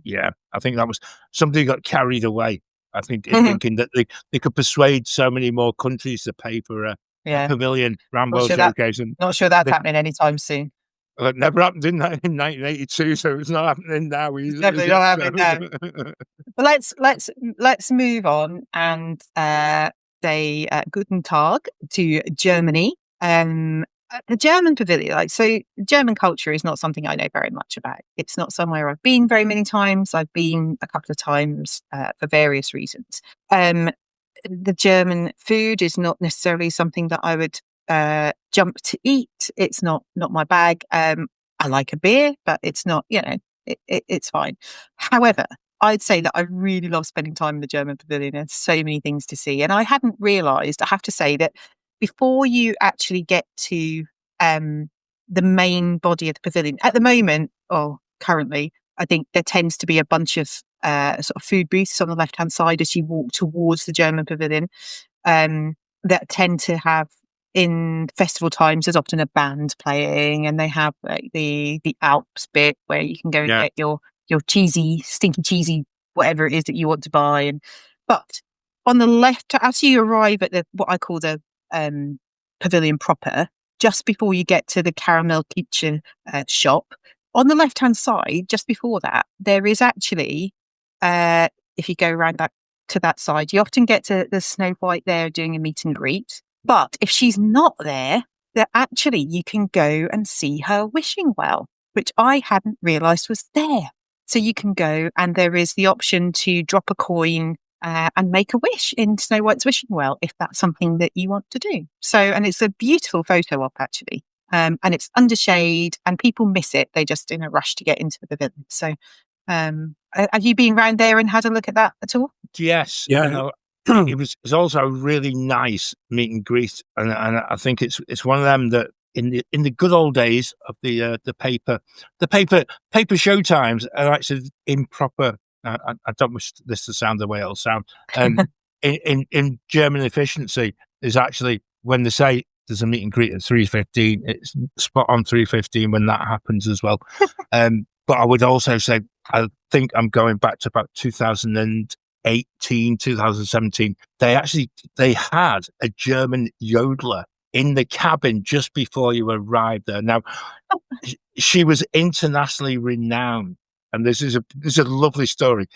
yeah, I think that was somebody got carried away, I think, in thinking that they could persuade so many more countries to pay for a pavilion Rambo showcase. Not sure that's happening anytime soon. Well, it never happened in 1982, so it's not happening now. It's definitely not happening now. But let's move on and say Guten Tag to Germany. The German pavilion, German culture is not something I know very much about. It's not somewhere I've been very many times. I've been a couple of times for various reasons. The German food is not necessarily something that I would jump to eat. It's not my bag. I like a beer, but it's not, it's fine. However, I'd say that I really love spending time in the German pavilion. There's so many things to see. And I hadn't realised, I have to say, that before you actually get to the main body of the pavilion, at the moment, or currently, I think there tends to be a bunch of sort of food booths on the left-hand side as you walk towards the German pavilion that tend to have, in festival times, there's often a band playing, and they have like the Alps bit where you can go and get your stinky cheesy whatever it is that you want to buy. But on the left, as you arrive at what I call the pavilion proper, just before you get to the caramel kitchen shop, on the left hand side, just before that, there is actually, if you go around to that side, you often get to the Snow White there doing a meet and greet. But if she's not there, that actually you can go and see her wishing well, which I hadn't realised was there. So you can go, and there is the option to drop a coin and make a wish in Snow White's wishing well, if that's something that you want to do. So, and it's a beautiful photo op, actually. And it's under shade, and people miss it. They're just in a rush to get into the pavilion. So have you been around there and had a look at that at all? Yes. Yeah. It was also a really nice meet and greet, and I think it's one of them that in the good old days of the paper show times are actually improper. I don't wish this to sound the way it'll sound. In German efficiency is actually when they say there's a meet and greet at 3:15, it's spot on 3:15 when that happens as well. But I would also say I think I'm going back to about 2018, 2017. They had a German yodeler in the cabin just before you arrived there. Now, she was internationally renowned, and this is a lovely story.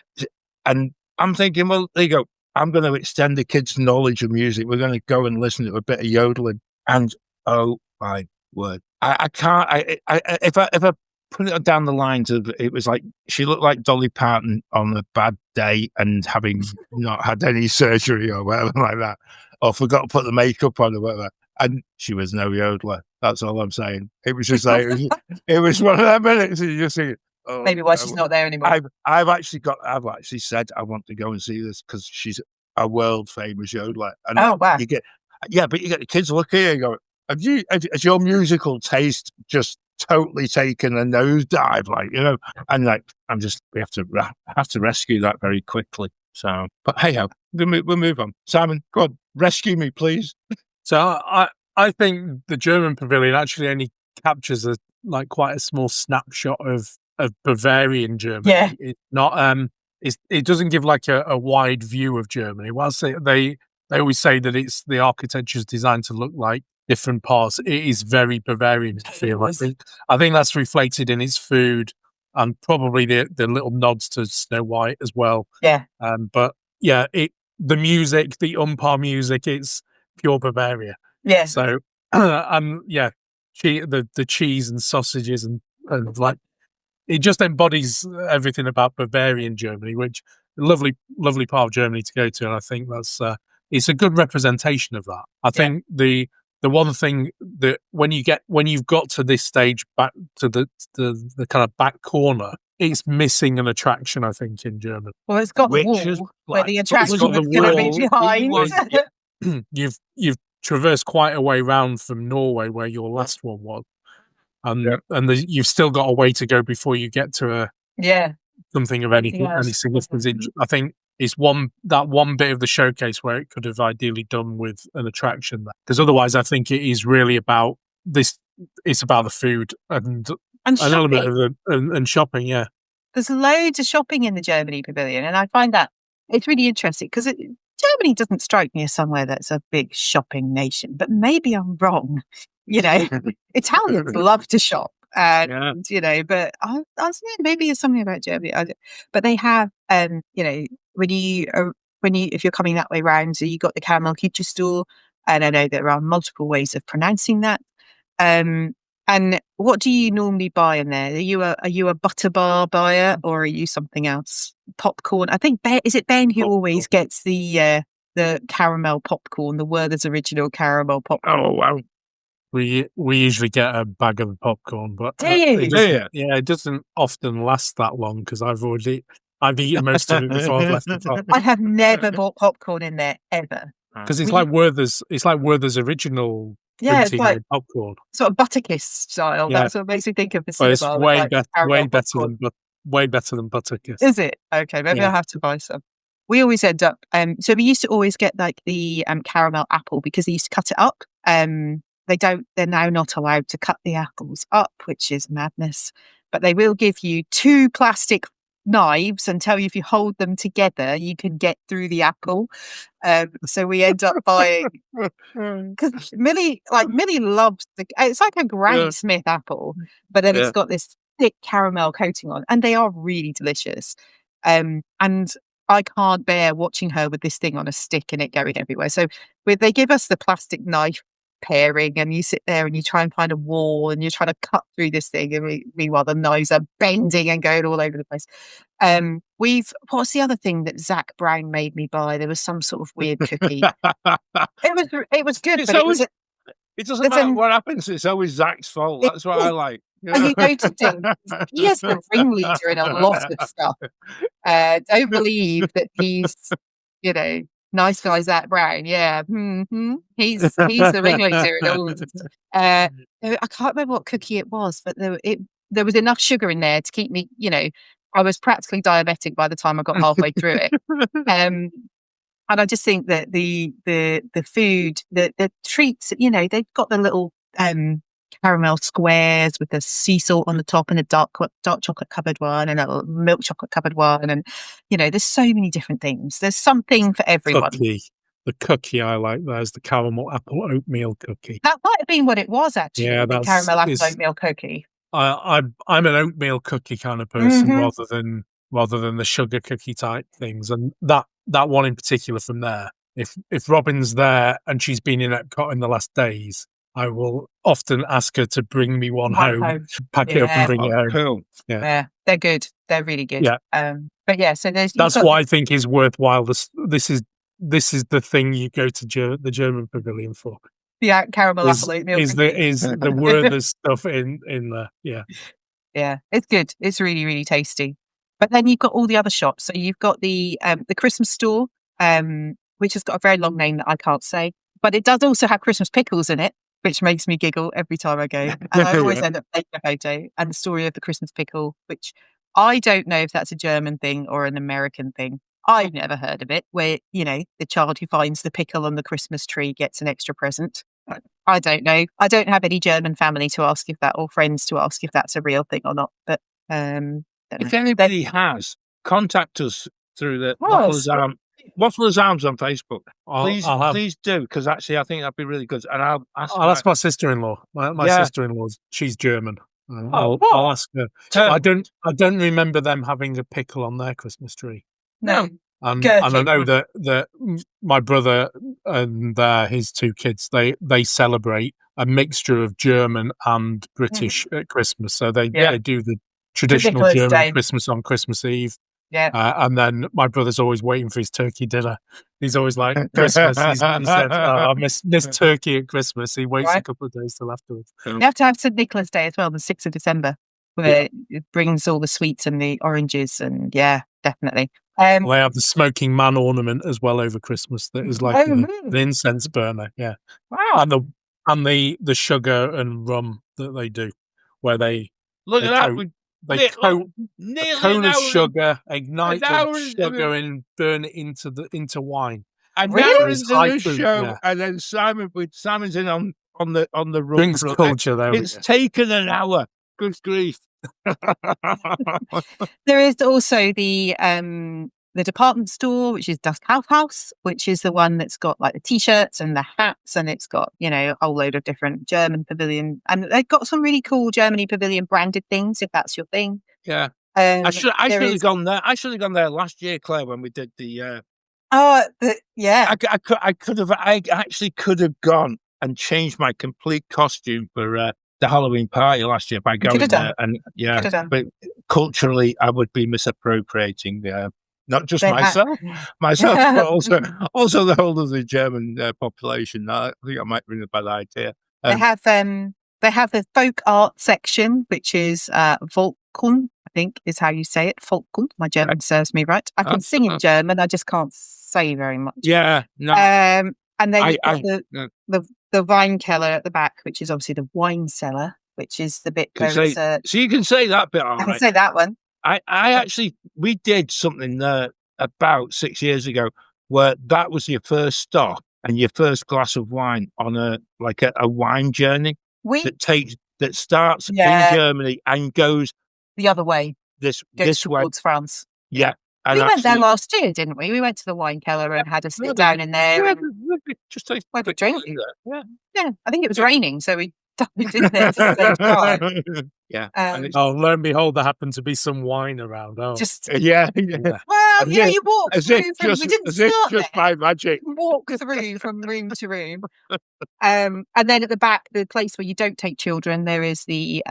And I'm thinking, well, there you go. I'm going to extend the kids' knowledge of music. We're going to go and listen to a bit of yodeling. And oh my word, I can't. If I put it down the lines of, it was like she looked like Dolly Parton on a bad day and having not had any surgery or whatever like that, or forgot to put the makeup on or whatever. And she was no yodeler. That's all I'm saying. It was just like it was one of them minutes. And you just think, oh, maybe why she's not there anymore. I've actually said I want to go and see this because she's a world famous yodeler. And oh wow! But you get the kids looking and go, has your musical taste just totally taken a nosedive, and we have to rescue that very quickly. So, but hey ho, we'll move on. Simon, go on, rescue me, please. So I think the German pavilion actually only captures quite a small snapshot of Bavarian Germany. Yeah. It's not it doesn't give like a wide view of Germany. Whilst they always say that it's the architecture is designed to look like different parts, it is very Bavarian to feel. I think that's reflected in its food and probably the little nods to Snow White as well. Yeah. But yeah, the music, the umpire music, it's pure Bavaria. Yeah. So the cheese and sausages and like it just embodies everything about Bavarian Germany, which lovely part of Germany to go to, and I think that's it's a good representation of that. I think the the one thing that when you've got to this stage back to the kind of back corner, it's missing an attraction, I think, in Germany. Well, it's got the Which is wall where the like- attraction got was the going to be wall. behind. You've traversed quite a way round from Norway where your last one was, and you've still got a way to go before you get to Yeah. something of any Yes. significance. I think it's one bit of the showcase where it could have ideally done with an attraction there, because otherwise, I think it is really about this. It's about the food and an element shopping. of and shopping. Yeah, There's loads of shopping in the Germany pavilion, and I find that it's really interesting because Germany doesn't strike me as somewhere that's a big shopping nation, but maybe I'm wrong. You know, Italians love to shop, and you know, but I was maybe it's something about Germany. But they have, you know, when you if you're coming that way round, so you got the caramel future store, and I know there are multiple ways of pronouncing that. And what do you normally buy in there? Are you a butter bar buyer, or are you something else? Popcorn. I think is it Ben who always gets the caramel popcorn, the Werther's original caramel popcorn. Oh wow. We usually get a bag of popcorn, but Do you? It doesn't often last that long because I've eaten most of it before I've left the top. I have never bought popcorn in there ever. Because it's like Werther's original it's like popcorn, sort of Butterkiss style. Yeah. That's what makes me think of the but it's cinema. way caramel better popcorn. way better than Butterkiss. Is it? Okay, maybe Yeah. I'll have to buy some. We always end up. So we used to always get like the caramel apple because they used to cut it up. They're now not allowed to cut the apples up, which is madness. But they will give you 2 plastic knives and tell you if you hold them together, you can get through the apple. So we end up buying because Millie loves it's like a Granny Smith apple, but then it's got this thick caramel coating on, and they are really delicious. And I can't bear watching her with this thing on a stick and it going everywhere. So they give us the plastic knife pairing, and you sit there and you try and find a wall and you're trying to cut through this thing, and meanwhile the knives are bending and going all over the place. What's the other thing that Zach Brown made me buy? There was some sort of weird cookie. It was good, but it doesn't matter what happens. It's always Zach's fault. That's what I like. And you go to things. He is the ringleader in a lot of stuff. Don't believe that he's, you know, nice guy Zach Brown. Yeah, he's the ringleader in all of this. I can't remember what cookie it was, but there was enough sugar in there to keep me, you know, I was practically diabetic by the time I got halfway through it. And I just think that the food, the treats, you know, they've got the little caramel squares with the sea salt on the top, and a dark chocolate covered one, and a milk chocolate covered one, and you know, there's so many different things. There's something for everyone. The cookie I like there's the caramel apple oatmeal cookie. That might have been what it was actually. Yeah, the caramel apple oatmeal cookie. I'm an oatmeal cookie kind of person rather than the sugar cookie type things, and that one in particular from there. If Robin's there and she's been in Epcot in the last days, I will often ask her to bring me one home, pack it up and bring it home. Cool. Yeah, they're good. They're really good. Yeah. But yeah, so that's what I think is worthwhile. This is the thing you go to the German pavilion for. The caramel apple oatmeal is the Werther's stuff in there. Yeah, it's good. It's really, really tasty. But then you've got all the other shops. So you've got the Christmas store, which has got a very long name that I can't say, but it does also have Christmas pickles in it, which makes me giggle every time I go. And I always end up taking a photo. And the story of the Christmas pickle, which I don't know if that's a German thing or an American thing. I've never heard of it, where, you know, the child who finds the pickle on the Christmas tree gets an extra present. I don't know. I don't have any German family to ask if that, or friends to ask if that's a real thing or not. But if anybody has, contact us through the Waffler's Arms on Facebook. Please do, because actually I think that'd be really good. And I'll ask my sister-in-law. My sister-in-law, she's German. I'll ask her. I don't remember them having a pickle on their Christmas tree. No. And I know that my brother and his 2 kids, they celebrate a mixture of German and British at Christmas. So they do the traditional German Christmas on Christmas Eve. Yeah. And then my brother's always waiting for his turkey dinner. He's always like, Christmas. He said, I miss turkey at Christmas. He waits a couple of days till afterwards. You have to have St. Nicholas Day as well, the 6th of December, where it brings all the sweets and the oranges, and definitely. They have the smoking man ornament as well over Christmas. That is like an incense burner. Yeah. Wow. And the sugar and rum that they do, where they Look at that. They coat a cone of sugar, ignite the sugar, and burn it into wine. And really? now into the show, and then Simon's in on the rum. Drinks culture there. It's taken an hour. Good grief. There is also the department store, which is Das Kaufhaus, which is the one that's got like the t-shirts and the hats, and it's got, a whole load of different German pavilion, and they've got some really cool Germany pavilion branded things, if that's your thing. Yeah. I should have gone there. I should have gone there last year, Claire, when we did the I actually could have gone and changed my complete costume for the Halloween party last year by going there, and but culturally I would be misappropriating not just myself, but also the whole of the German population. I think I might be a bad idea. They have the folk art section, which is Volkkunst, I think is how you say it. Volkkunst. My German serves me right. I can sing in German, I just can't say very much. Yeah, no. And then you've got the wine cellar at the back, which is obviously the wine cellar, which is the bit where it's so you can say that bit. All I can say that one. I actually, we did something there about 6 years ago where that was your first stop and your first glass of wine on a wine journey that starts in Germany and goes the other way. This way towards France. Yeah. And we went there last year, didn't we? We went to the wine cellar and had a sit down in there and just take a drink. Yeah, I think it was raining, so we dived in there to the same time. Yeah. Lo and behold, there happened to be some wine around. Oh, just Well, you walk through. We didn't start just by magic. Walk through from room to room, and then at the back, the place where you don't take children, there is the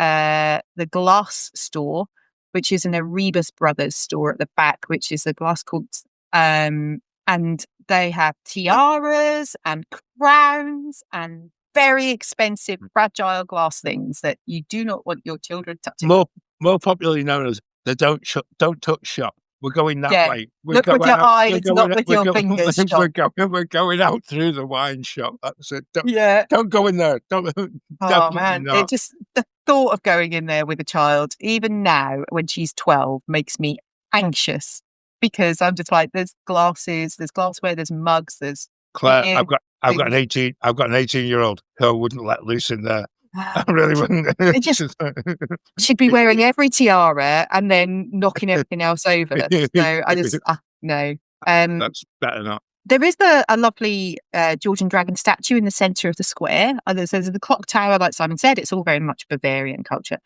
glass store, which is an Erebus Brothers store at the back, which is a glass called, and they have tiaras and crowns and very expensive fragile glass things that you do not want your children touching. More popularly known as the don't touch shop. We're going that way. Look with your eyes, not with your fingers. We're going out through the wine shop. That's it. Don't go in there. Oh man, it just the thought of going in there with a child, even now when she's 12, makes me anxious because I'm just like, there's glasses, there's glassware, there's mugs, there's. Claire, I've got an 18-year-old who I wouldn't let loose in there. I really wouldn't. She'd be wearing every tiara and then knocking everything else over. So I just no. That's better not. There is a lovely Georgian dragon statue in the centre of the square. There's the clock tower, like Simon said. It's all very much Bavarian culture.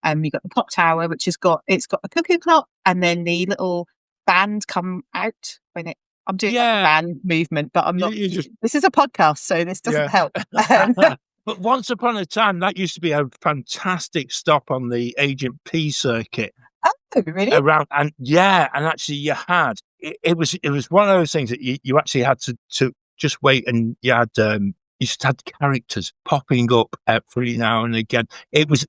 You've got the clock tower, which it's got a cuckoo clock, and then the little band come out when it. I'm doing a band movement, but I'm not. This is a podcast, so this doesn't help. But once upon a time, that used to be a fantastic stop on the Agent P circuit. Oh, really? Around and actually you had it was one of those things that you actually had to just wait, and you just had characters popping up every now and again. It was.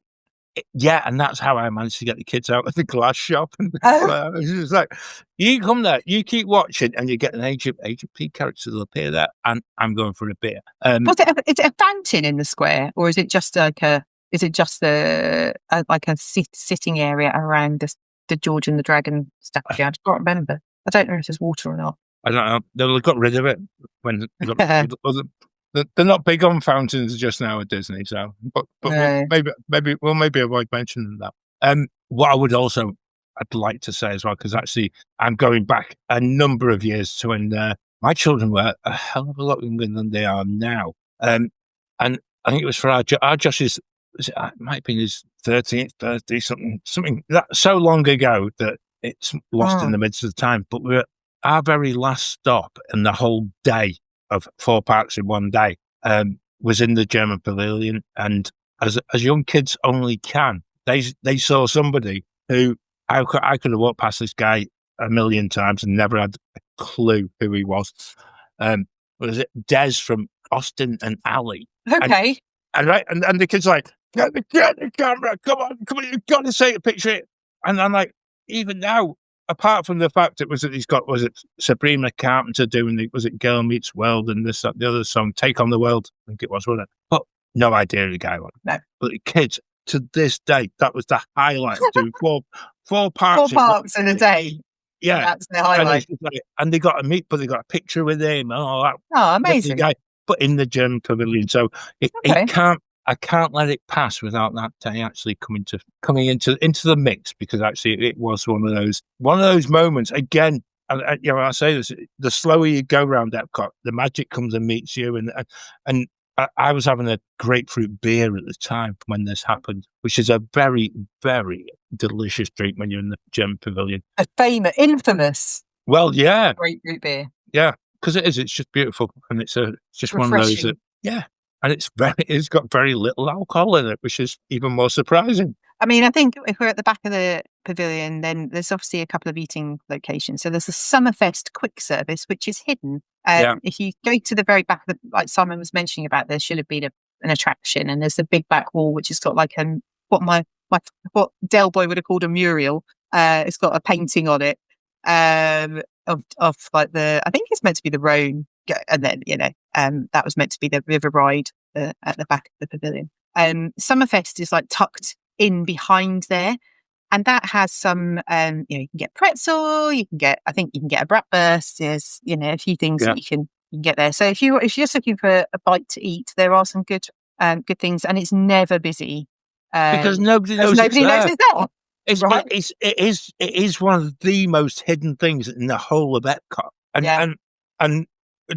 And that's how I managed to get the kids out of the glass shop. And it's like, you come there, you keep watching, and you get an Agent P character will appear there, and I'm going for a beer. Is it a fountain in the square, or is it just sitting area around the George and the Dragon statue? I can't remember. I don't know if there's water or not. I don't know. They got rid of it when they're not big on fountains just now at Disney, so but we'll maybe avoid mentioning that. What I'd like to say as well, because actually I'm going back a number of years to when my children were a hell of a lot younger than they are now, and I think it was for our Josh's. It might have been his 13th birthday, something that so long ago that it's lost in the midst of the time. But we were our very last stop in the whole day of 4 parks in one day was in the German Pavilion, and as young kids only can, they saw somebody who I could have walked past this guy a million times and never had a clue who he was. Was it Des from Austin and Alley? Okay. And the kid's like, get the camera, come on, you've got to take a picture. And I'm like, even now, apart from the fact that he's got, was it Sabrina Carpenter doing was it Girl Meets World and this, that, the other song, Take on the World, I think it was, wasn't it? But no idea who the guy was. No. But the kids, to this day, that was the highlight. Doing four Four parts. parks in a day. Yeah. That's the highlight. And they got to meet, but they got a picture with him and all that. Oh, amazing. Guy, but in the gym pavilion. So I can't let it pass without that day actually coming into the mix, because actually it was one of those moments again. And I say this: the slower you go around Epcot, the magic comes and meets you. And I was having a grapefruit beer at the time when this happened, which is a very, very delicious drink when you're in the gym pavilion. A infamous. Well, yeah, grapefruit beer. Yeah, because it is. It's just beautiful, and it's just refreshing. One of those that and it's got very little alcohol in it, which is even more surprising. I mean, I think if we're at the back of the pavilion, then there's obviously a couple of eating locations. So there's the Summerfest quick service, which is hidden. If you go to the very back of like Simon was mentioning about, there should have been an attraction, and there's the big back wall, which has got like what Del Boy would have called a mural. It's got a painting on it of like I think it's meant to be the Rhone, and then that was meant to be the river ride at the back of the pavilion. Summerfest is like tucked in behind there, and that has some you can get pretzel, I think you can get a bratwurst. There's a few things that you can get there. So if you're just looking for a bite to eat, there are some good things, and it's never busy because nobody knows it's there. It is one of the most hidden things in the whole of Epcot, and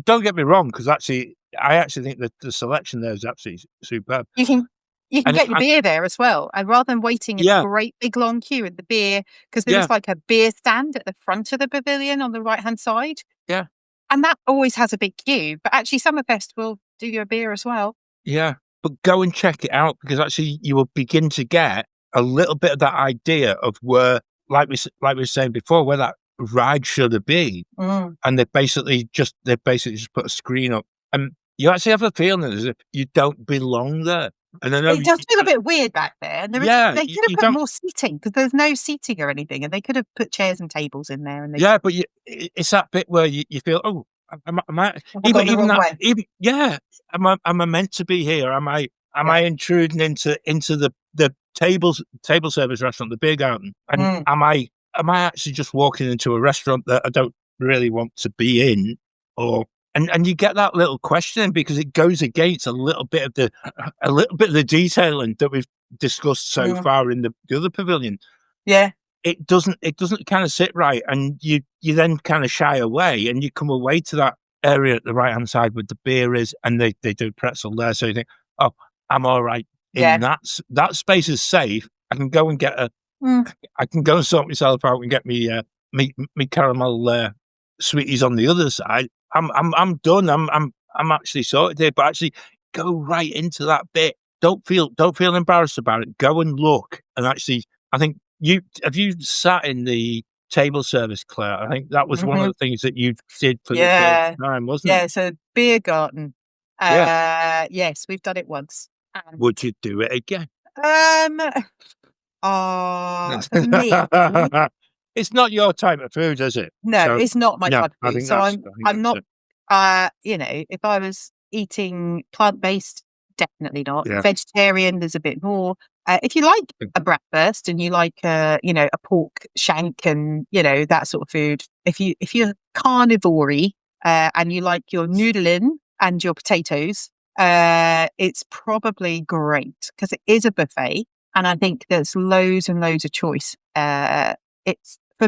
don't get me wrong, because I actually think that the selection there is absolutely superb. You can get your beer there as well, and rather than waiting in a great big long queue at the beer, because there is like a beer stand at the front of the pavilion on the right hand side. Yeah, and that always has a big queue. But actually, Summerfest will do you a beer as well. Yeah, but go and check it out, because actually you will begin to get a little bit of that idea of where, like we were saying before, where that ride should have been, and they basically just put a screen up, and you actually have a feeling as if you don't belong there. And I know it does feel a bit weird back there. And they could have put more seating, because there's no seating or anything, and they could have put chairs and tables in there. And but it's that bit where you feel, oh, am I meant to be here? Am I intruding into the table service restaurant, the beer garden, and am I actually just walking into a restaurant that I don't really want to be in, or? And you get that little question, because it goes against a little bit of the detailing that we've discussed so far in the other pavilion. Yeah, it doesn't kind of sit right, and you then kind of shy away, and you come away to that area at the right hand side with the beer is, and they do pretzel there, so you think, oh, I'm all right. In that space is safe. I can go and get I can go and sort myself out and get me caramel sweeties on the other side. I'm done. I'm actually sorted here. But actually, go right into that bit. Don't feel embarrassed about it. Go and look. And actually, I think you sat in the table service, Claire. I think that was one of the things that you did for the first time, wasn't it? Yeah. So beer garden. Yes, we've done it once. Would you do it again? For me, it's not your type of food, is it? No, it's not my type of food. So I'm not. If I was eating plant-based, definitely not. Yeah. Vegetarian, there's a bit more. If you like a bratwurst and you like a pork shank and that sort of food, if you're carnivore and you like your noodling and your potatoes, it's probably great, because it is a buffet, and I think there's loads and loads of choice. For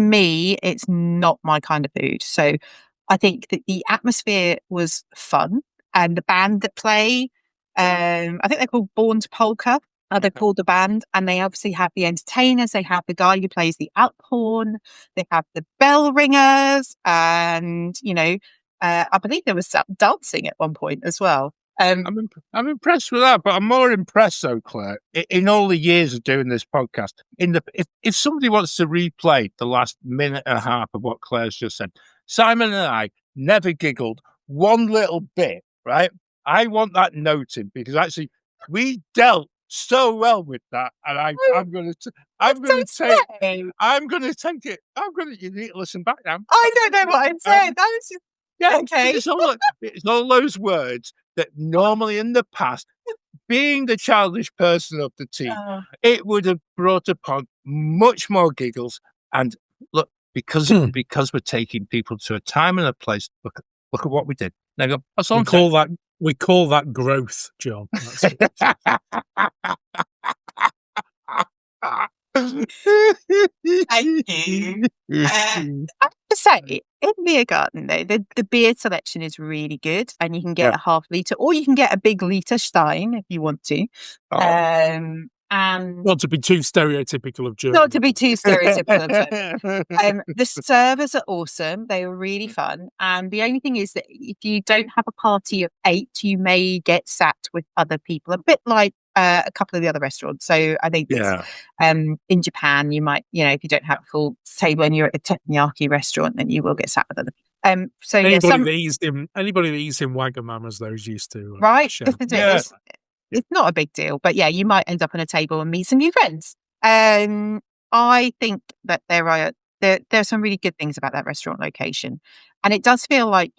me, it's not my kind of food. So I think that the atmosphere was fun, and the band that play, I think they're called Born to Polka. They're called the band, and they obviously have the entertainers. They have the guy who plays the Alp horn. They have the bell ringers, and I believe there was some dancing at one point as well. I'm impressed with that, but I'm more impressed though, Claire, in all the years of doing this podcast. If somebody wants to replay the last minute and a half of what Claire's just said, Simon and I never giggled one little bit, right? I want that noted because actually we dealt so well with that, and I'm going to take it. You need to listen back now. I don't know what I'm saying. That was just Yeah, okay. it's all those words that normally in the past, being the childish person of the team, it would have brought upon much more giggles. And look, because we're taking people to a time and a place, look at what we did. There you go. That's all We call that growth, John. Thank you. I have to say, in Beer Garden, though, the beer selection is really good, and you can get a half litre, or you can get a big litre Stein if you want to. And not to be too stereotypical of Germany. Not to be too stereotypical of Germany. The servers are awesome. They were really fun. And the only thing is that if you don't have a party of 8, you may get sat with other people, a bit like a couple of the other restaurants. So I think in Japan, you might, if you don't have a full table and you're at a teppanyaki restaurant, then you will get sat with other people. So anybody that eats in Wagamamas, those used to right. share. It's not a big deal, but yeah, you might end up on a table and meet some new friends. I think that there are some really good things about that restaurant location, and it does feel like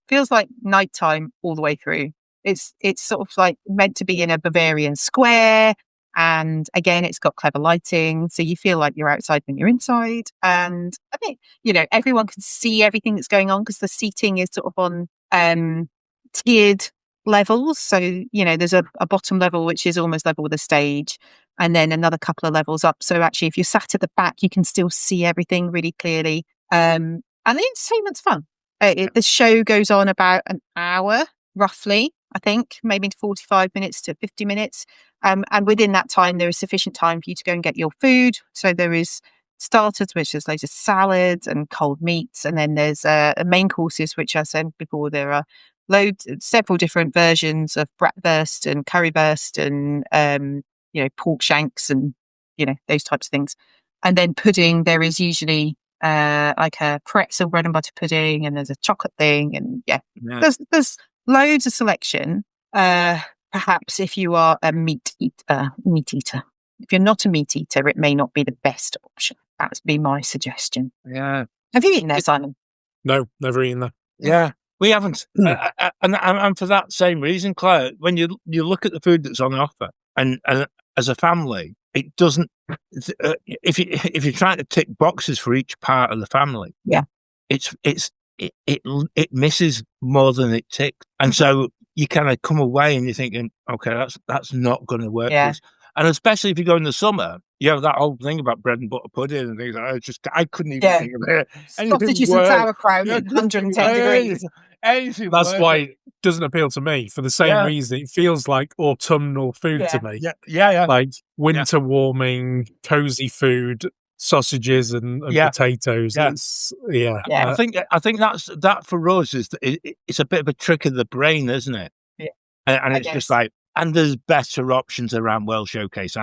feels like nighttime all the way through. It's sort of like meant to be in a Bavarian square, and again, it's got clever lighting, so you feel like you're outside when you're inside. And I think everyone can see everything that's going on because the seating is sort of on tiered levels. So there's a bottom level which is almost level with the stage, and then another couple of levels up. So actually, if you're sat at the back, you can still see everything really clearly. And the entertainment's fun. The show goes on about an hour, roughly. I think maybe 45 minutes to 50 minutes. And within that time, there is sufficient time for you to go and get your food. So there is starters, which is loads of salads and cold meats, and then there's main courses, which I said before. There are several different versions of bratwurst and currywurst and pork shanks and those types of things. And then pudding, there is usually like a pretzel bread and butter pudding, and there's a chocolate thing, and there's loads of selection. Perhaps if you are a meat eater. If you're not a meat eater, it may not be the best option. That would be my suggestion. Yeah. Have you eaten there, Simon? No, never eaten there. Yeah. We haven't, and for that same reason, Claire, when you look at the food that's on offer, and as a family, it doesn't. If you're trying to tick boxes for each part of the family, it misses more than it ticks, and so you kind of come away and you're thinking, okay, that's not going to work. Yeah. And especially if you go in the summer, you have that whole thing about bread and butter pudding and things like that. I couldn't even think of it. Sausages and sauerkraut at 110 degrees. That's why it doesn't appeal to me. For the same reason, it feels like autumnal food to me. Yeah. Like winter warming, cozy food, sausages and potatoes. I think that for us it's a bit of a trick of the brain, isn't it? Yeah. And it's just like, and there's better options around World Showcase.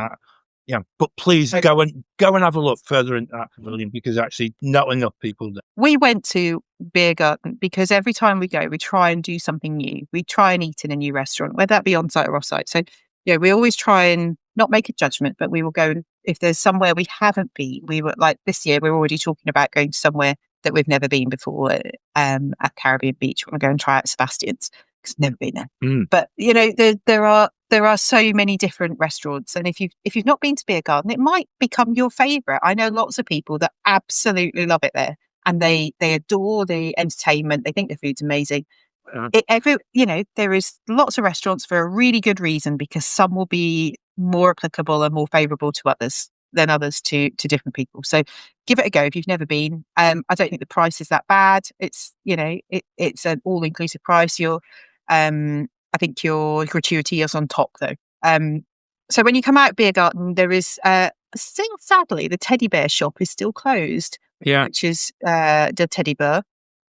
But please go and have a look further into that pavilion, because actually not enough people do. We went to Beer Garden because every time we go, we try and do something new. We try and eat in a new restaurant, whether that be on site or off site. So we always try and not make a judgment, but we will go, and if there's somewhere we haven't been, we were like this year, we're already talking about going to somewhere that we've never been before at Caribbean Beach. We want to go and try out Sebastian's, because I've never been there. But there are so many different restaurants, and if you've not been to Beer Garden, it might become your favourite. I know lots of people that absolutely love it there, and they adore the entertainment. They think the food's amazing. There is lots of restaurants for a really good reason, because some will be more applicable and more favourable to others than others to different people. So give it a go if you've never been. I don't think the price is that bad. It's it's an all inclusive price. I think your gratuity is on top though. So when you come out of Beer Garden, there is still, sadly, the teddy bear shop is still closed. Yeah, which is the teddy bear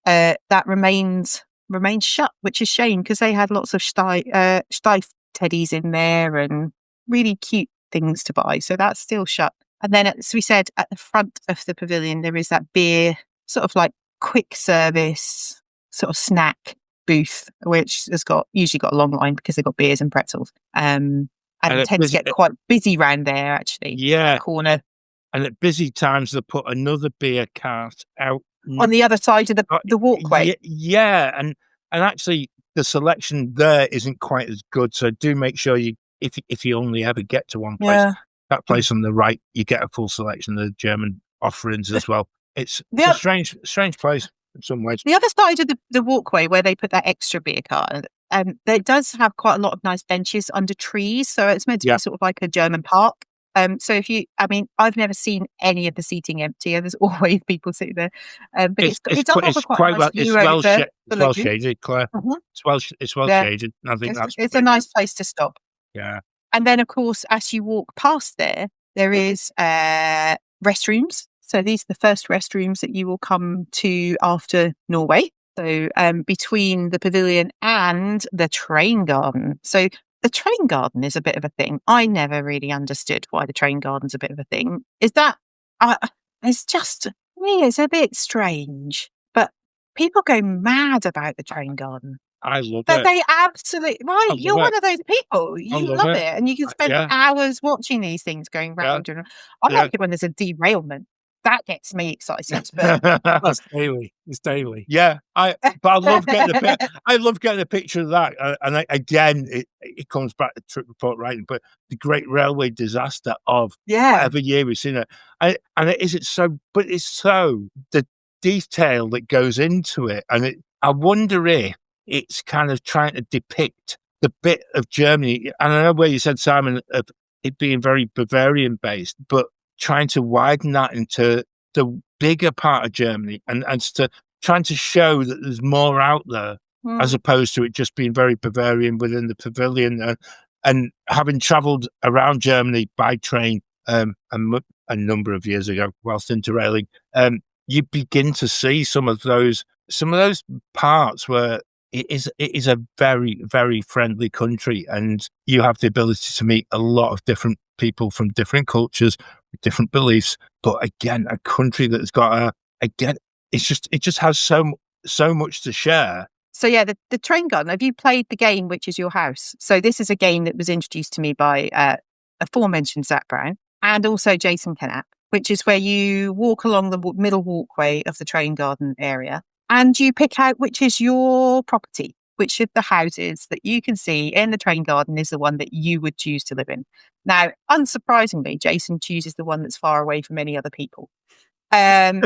that remains remains shut, which is a shame because they had lots of Steiff teddies in there and really cute things to buy. So that's still shut. And then, as we said, at the front of the pavilion, there is that beer, sort of like quick service sort of snack booth, which has usually got a long line because they've got beers and pretzels. And it tends to get quite busy round there, actually. Yeah. Corner. And at busy times, they put another beer cart out on the other side of the walkway. Yeah, and actually, the selection there isn't quite as good. So do make sure if you only ever get to one place, that place on the right, you get a full selection of the German offerings as well. It's a strange place in some ways. The other side of the walkway where they put that extra beer cart, there does have quite a lot of nice benches under trees. So it's meant to be sort of like a German park. So I've never seen any of the seating empty, and there's always people sitting there. But it's quite well. It's well shaded, Claire. Mm-hmm. It's well shaded. I think it's a nice place to stop. Yeah. And then, of course, as you walk past there is restrooms. So these are the first restrooms that you will come to after Norway. So between the pavilion and the train garden. So the train garden is a bit of a thing. I never really understood why the train garden's a bit of a thing. Is that it's just me? It's a bit strange, but people go mad about the train garden. I love but it. They absolutely right. You're one of those people. You love it, and you can spend hours watching these things going round. Yeah. I like it when there's a derailment. That gets me excited. But that's daily. It's daily. Yeah, but I love getting a picture of that. And again, it comes back to trip report writing, but the Great Railway Disaster of whatever year we've seen it, and it isn't so, but it's so the detail that goes into it, and I wonder if it's kind of trying to depict the bit of Germany. And I know where you said, Simon, of it being very Bavarian based, but trying to widen that into the bigger part of Germany and trying to show that there's more out there as opposed to it just being very Bavarian within the pavilion. And having travelled around Germany by train a number of years ago whilst interrailing, you begin to see some of those parts where it is a very, very friendly country, and you have the ability to meet a lot of different people from different cultures, different beliefs. But again, a country that's got it just has so much to share. So yeah, the train garden. Have you played the game Which Is Your House? So this is a game that was introduced to me by aforementioned Zach Brown and also Jason Knapp, which is where you walk along the middle walkway of the train garden area. And you pick out which is your property, which of the houses that you can see in the train garden is the one that you would choose to live in. Now, unsurprisingly, Jason chooses the one that's far away from any other people. Every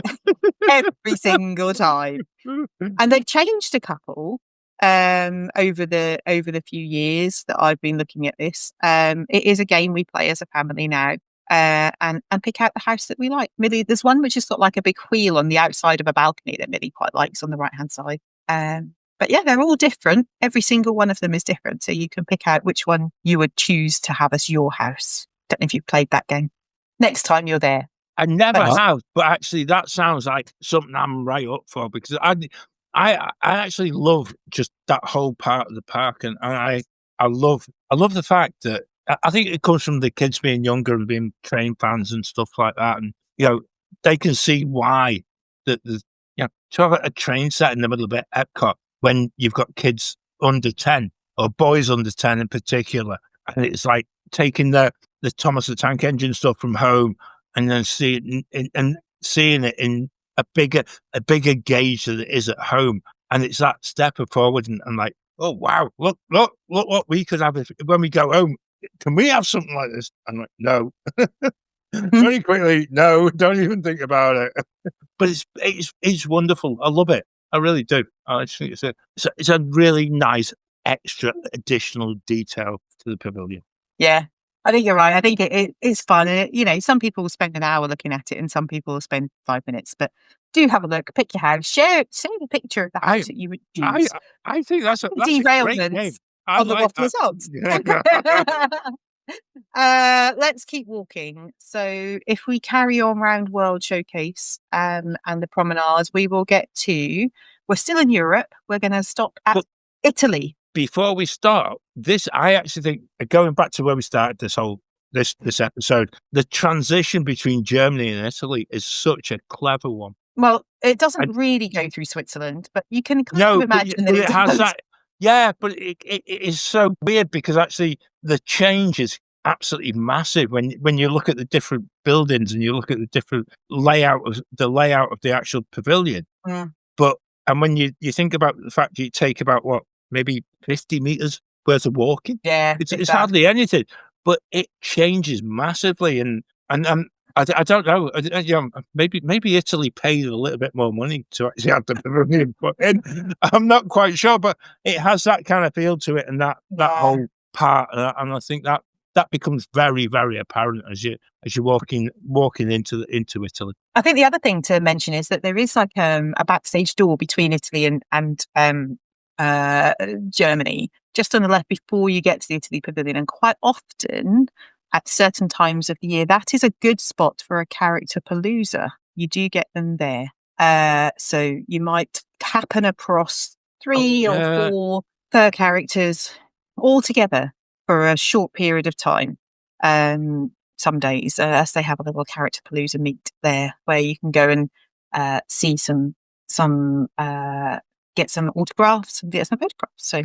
single time. And they've changed a couple over the few years that I've been looking at this. It is a game we play as a family now. And pick out the house that we like. Millie, there's one which has got like a big wheel on the outside of a balcony that Millie quite likes on the right hand side. But yeah, they're all different. Every single one of them is different. So you can pick out which one you would choose to have as your house. Don't know if you've played that game. Next time you're there. I never have, but actually that sounds like something I'm right up for, because I actually love just that whole part of the park, and I love the fact that I think it comes from the kids being younger and being train fans and stuff like that. And, they can see why that there's, to have a train set in the middle of Epcot when you've got kids under 10 or boys under 10 in particular. And it's like taking the Thomas the Tank Engine stuff from home and then seeing it in a bigger gauge than it is at home. And it's that step forward and like, oh, wow, look what we could have when we go home. Can we have something like this? I'm like, no. Very quickly, no, don't even think about it. But it's wonderful. I love it. I really do. I think it's a really nice extra additional detail to the pavilion. Yeah, I think you're right. I think it's fun. And some people will spend an hour looking at it and some people will spend 5 minutes. But do have a look, pick your house, share the picture of the house that you would choose. I think that's a great game. On the waffle results. Let's keep walking. So if we carry on round World Showcase and the promenades, we will get to we're still in Europe. We're going to stop at But- Italy. Before we start this, I actually think, going back to where we started this episode, the transition between Germany and Italy is such a clever one. Well, it doesn't really go through Switzerland, but you can kind No, of but, imagine but that it has does. that. Yeah, but it is so weird because actually the change is absolutely massive when you look at the different buildings and you look at the different layout of the actual pavilion. Mm. And when you think about the fact you take about maybe 50 meters worth of walking, Yeah, it's hardly anything, but it changes massively. And I don't know, maybe Italy paid a little bit more money to actually have the pavilion put in. I'm not quite sure, but it has that kind of feel to it, and that whole part, and I think that becomes very, very apparent as you're walking into Italy. I think the other thing to mention is that there is like a backstage door between Italy and Germany, just on the left before you get to the Italy Pavilion. And quite often, at certain times of the year, that is a good spot for a character palooza. You do get them there. So you might happen across 3 or 4 per characters all together for a short period of time. Some days, as they have a little character palooza meet there, where you can go and see some get some autographs and get some photographs. So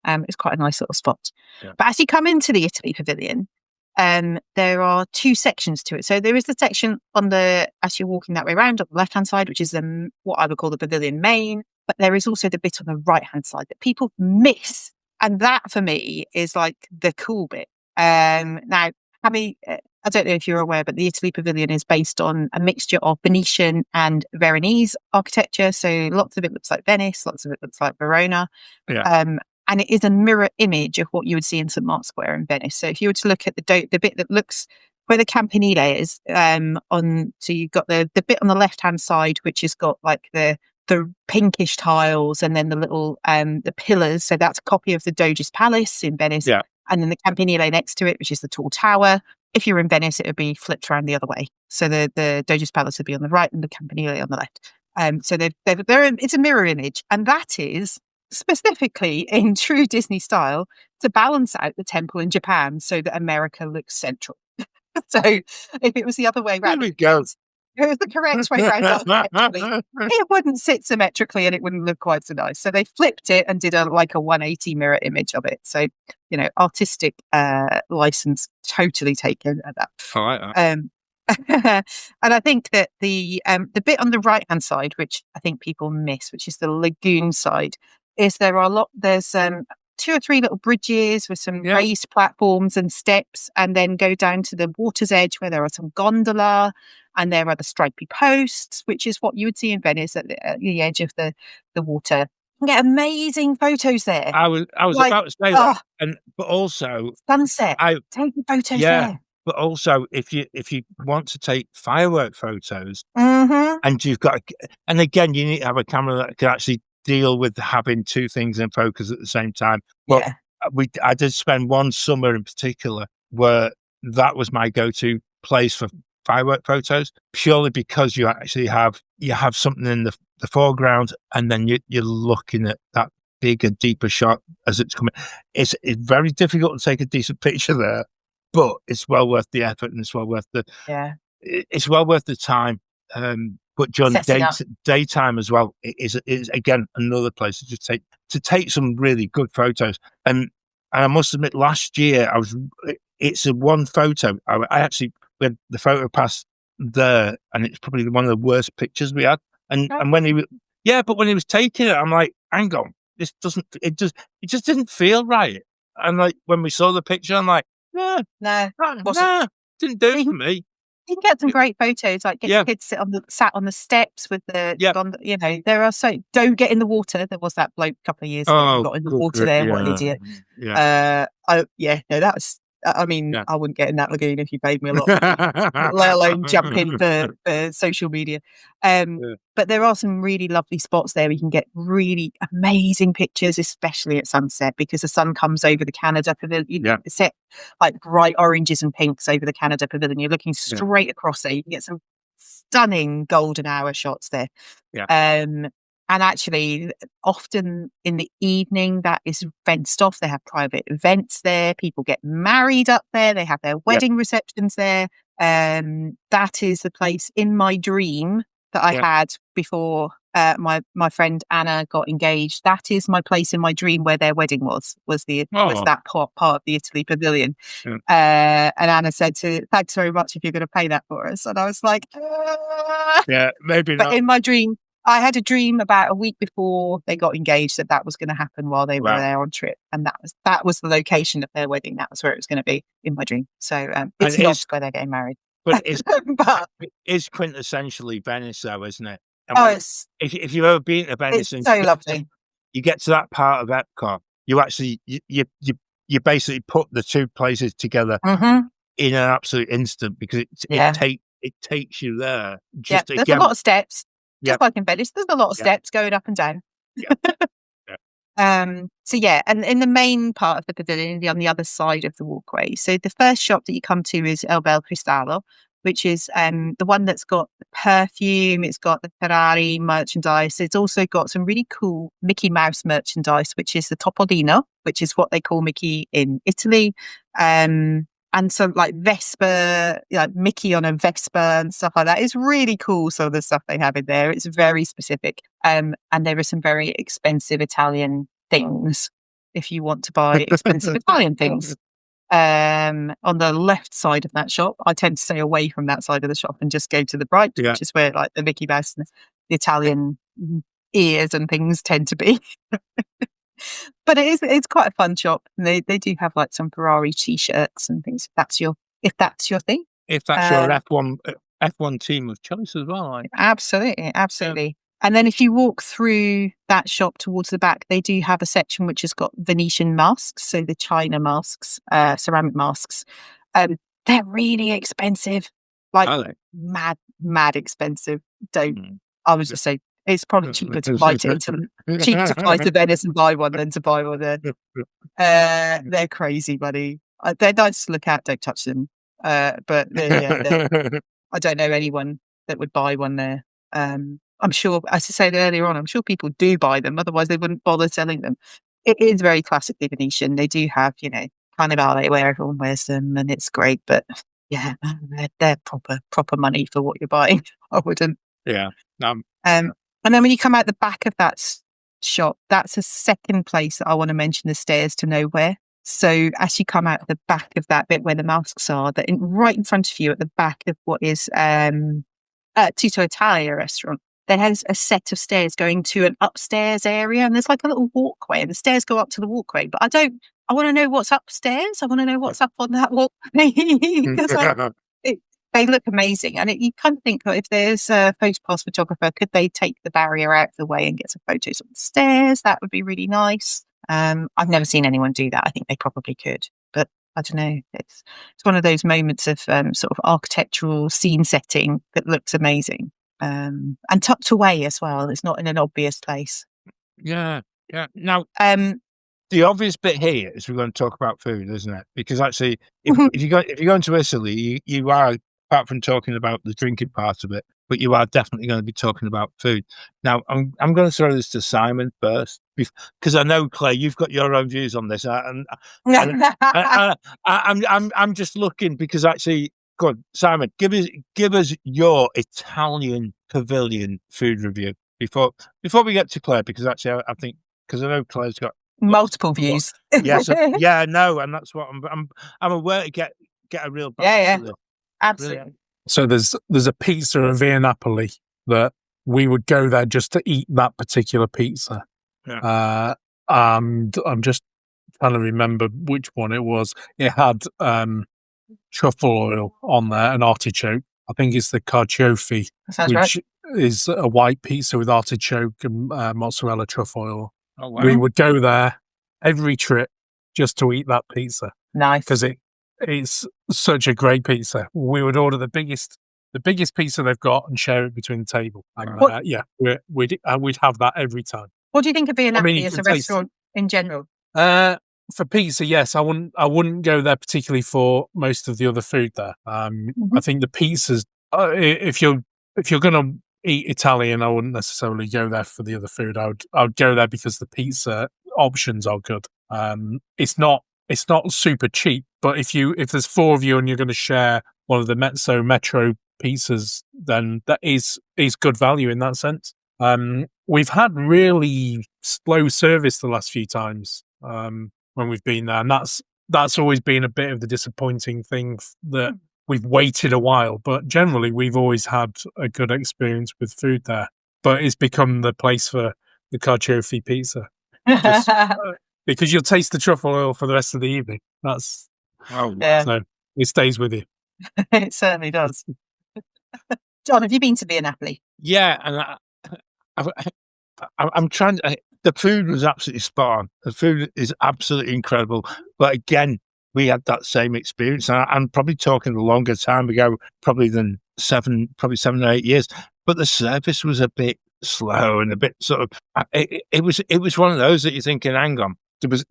it's quite a nice little spot. Yeah. But as you come into the Italy Pavilion, there are 2 sections to it. So there is the section as you're walking that way around on the left hand side, which is what I would call the pavilion main. But there is also the bit on the right hand side that people miss, and that for me is like the cool bit. Now, I don't know if you're aware, but the Italy Pavilion is based on a mixture of Venetian and Veronese architecture. So lots of it looks like Venice, lots of it looks like Verona. Yeah. And it is a mirror image of what you would see in St. Mark's Square in Venice. So if you were to look at the bit that looks where the Campanile is, so you've got the bit on the left-hand side, which has got like the pinkish tiles and then the little the pillars. So that's a copy of the Doge's Palace in Venice. Yeah. And then the Campanile next to it, which is the tall tower. If you're in Venice, it would be flipped around the other way. So the Doge's Palace would be on the right and the Campanile on the left. So it's a mirror image, and that is specifically in true Disney style to balance out the temple in Japan so that America looks central. So if it was the other way around, There we go. it was the correct way around, architecturally, it wouldn't sit symmetrically and it wouldn't look quite so nice. So they flipped it and did a 180 mirror image of it. So, artistic license totally taken at that. I like that. And I think that the bit on the right hand side, which I think people miss, which is the lagoon side, is there's 2 or 3 little bridges with some raised platforms and steps, and then go down to the water's edge where there are some gondola, and there are the stripy posts, which is what you would see in Venice at the edge of the water. You can get amazing photos there. I was about to say that, but also sunset. Taking photos there. But also, if you want to take firework photos, Mm-hmm. and and again, you need to have a camera that can actually deal with having 2 things in focus at the same time. But I did spend one summer in particular where that was my go-to place for firework photos, purely because you actually have something in the foreground, and then you're looking at that bigger, deeper shot as it's coming. It's very difficult to take a decent picture there, but it's well worth the effort, and it's well worth it's well worth the time. But during daytime as well, it is again another place to take some really good photos. And I must admit, last year it's a one photo. I actually had the photo pass there, and it's probably one of the worst pictures we had. And when he was taking it, I'm like, hang on, it just didn't feel right. And like when we saw the picture, I'm like, no, didn't do it for me. You can get some great photos, like get kids sat on the steps with the, there are don't get in the water. There was that bloke a couple of years ago who got in the water there. What an idiot. I wouldn't get in that lagoon if you paid me a lot, let alone jump in for social media. But there are some really lovely spots there. We can get really amazing pictures, especially at sunset, because the sun comes over the Canada Pavilion. It's set like bright oranges and pinks over the Canada Pavilion. You're looking straight across there. You can get some stunning golden hour shots there. And actually, often in the evening, that is fenced off. They have private events there. People get married up there. They have their wedding receptions there. That is the place in my dream that I had before my friend Anna got engaged. That is my place in my dream where their wedding was that part of the Italy Pavilion. And Anna said thanks very much if you're going to pay that for us. And I was like, yeah, maybe but not. in my dream, I had a dream about a week before they got engaged that was going to happen while they were there on trip, and that was the location of their wedding. That was where it was going to be in my dream. So it's not where they're getting married, but it is quintessentially Venice, though, isn't it? I mean, if you've ever been to Venice, it's so lovely. You get to that part of Epcot, you actually you basically put the two places together in an absolute instant, because it takes you there. Just there's a lot of steps. Just like in Venice, there's a lot of steps going up and down. So and in the main part of the pavilion, on the other side of the walkway. So the first shop that you come to is El Bel Cristallo, which is the one that's got the perfume. It's got the Ferrari merchandise. It's also got some really cool Mickey Mouse merchandise, which is the Topolino, which is what they call Mickey in Italy. And some like Vespa, like Mickey on a Vespa and stuff like that. It's really cool, some of the stuff they have in there. It's very specific. And there are some very expensive Italian things if you want to buy expensive Italian things. On the left side of that shop, I tend to stay away from that side of the shop and just go to the right, which is where like the Mickey Mouse and the Italian ears and things tend to be. But it's quite a fun shop. And they do have like some Ferrari t-shirts and things. If that's your thing. If that's your F1 team of choice as well. Like. Absolutely. Yeah. And then if you walk through that shop towards the back, they do have a section which has got Venetian masks, so the China masks, ceramic masks. They're really expensive, like mad expensive. I was just saying. It's probably cheaper to fly to Venice and buy one than to buy one there. They're crazy money. They're nice to look at. Don't touch them. But I don't know anyone that would buy one there. I'm sure, as I said earlier on, I'm sure people do buy them. Otherwise, they wouldn't bother selling them. It is very classically Venetian. They do have, Carnevale where everyone wears them, and it's great. But yeah, they're proper money for what you're buying. I wouldn't. Yeah. And then when you come out the back of that shop, that's a second place that I want to mention, the stairs to nowhere. So as you come out the back of that bit where the masks are, right in front of you at the back of what is Tutto Italia restaurant, there has a set of stairs going to an upstairs area, and there's like a little walkway, and the stairs go up to the walkway. But I want to know what's upstairs. I want to know what's up on that walkway. Because they look amazing. And you kind of think, if there's a photopass photographer, could they take the barrier out of the way and get some photos on the stairs? That would be really nice. I've never seen anyone do that. I think they probably could, but I don't know. It's one of those moments of sort of architectural scene setting that looks amazing. And tucked away as well. It's not in an obvious place. Yeah. Now, the obvious bit here is we're going to talk about food, isn't it? Because actually, if you go into Italy, you are, apart from talking about the drinking part of it, but you are definitely going to be talking about food. Now, I'm going to throw this to Simon first, because I know, Claire, you've got your own views on this, and I'm just looking, because actually, good, Simon, give us your Italian pavilion food review before we get to Claire, because actually, I think, because I know Claire's got multiple views. Yes, and that's what I'm aware to get a real absolutely. Really. So there's a pizza in Via Napoli that we would go there just to eat that particular pizza. Yeah. And I'm just trying to remember which one it was. It had truffle oil on there and artichoke. I think it's the carciofi, which is a white pizza with artichoke and mozzarella truffle oil. Oh, wow. We would go there every trip just to eat that pizza. Nice. Because it's such a great pizza. We would order the biggest pizza they've got and share it between the table. And, we'd have that every time. What do you think of Via Napoli as a restaurant in general? For pizza, yes, I wouldn't go there particularly for most of the other food there. I think the pizzas, if you're going to eat Italian, I wouldn't necessarily go there for the other food. I would go there because the pizza options are good. It's not super cheap, but if there's 4 of you and you're going to share one of the Metro pizzas, then that is good value in that sense. We've had really slow service the last few times when we've been there, and that's always been a bit of the disappointing thing, that we've waited a while. But generally, we've always had a good experience with food there. But it's become the place for the carciofi pizza, just because you'll taste the truffle oil for the rest of the evening. That's so it stays with you. It certainly does. John, have you been to Via Napoli? Yeah, and I'm trying to. The food was absolutely spot on. The food is absolutely incredible. But again, we had that same experience. And I'm probably talking a longer time ago, probably 7 or 8 years. But the service was a bit slow and a bit sort of. It was one of those that you're thinking, hang on. There was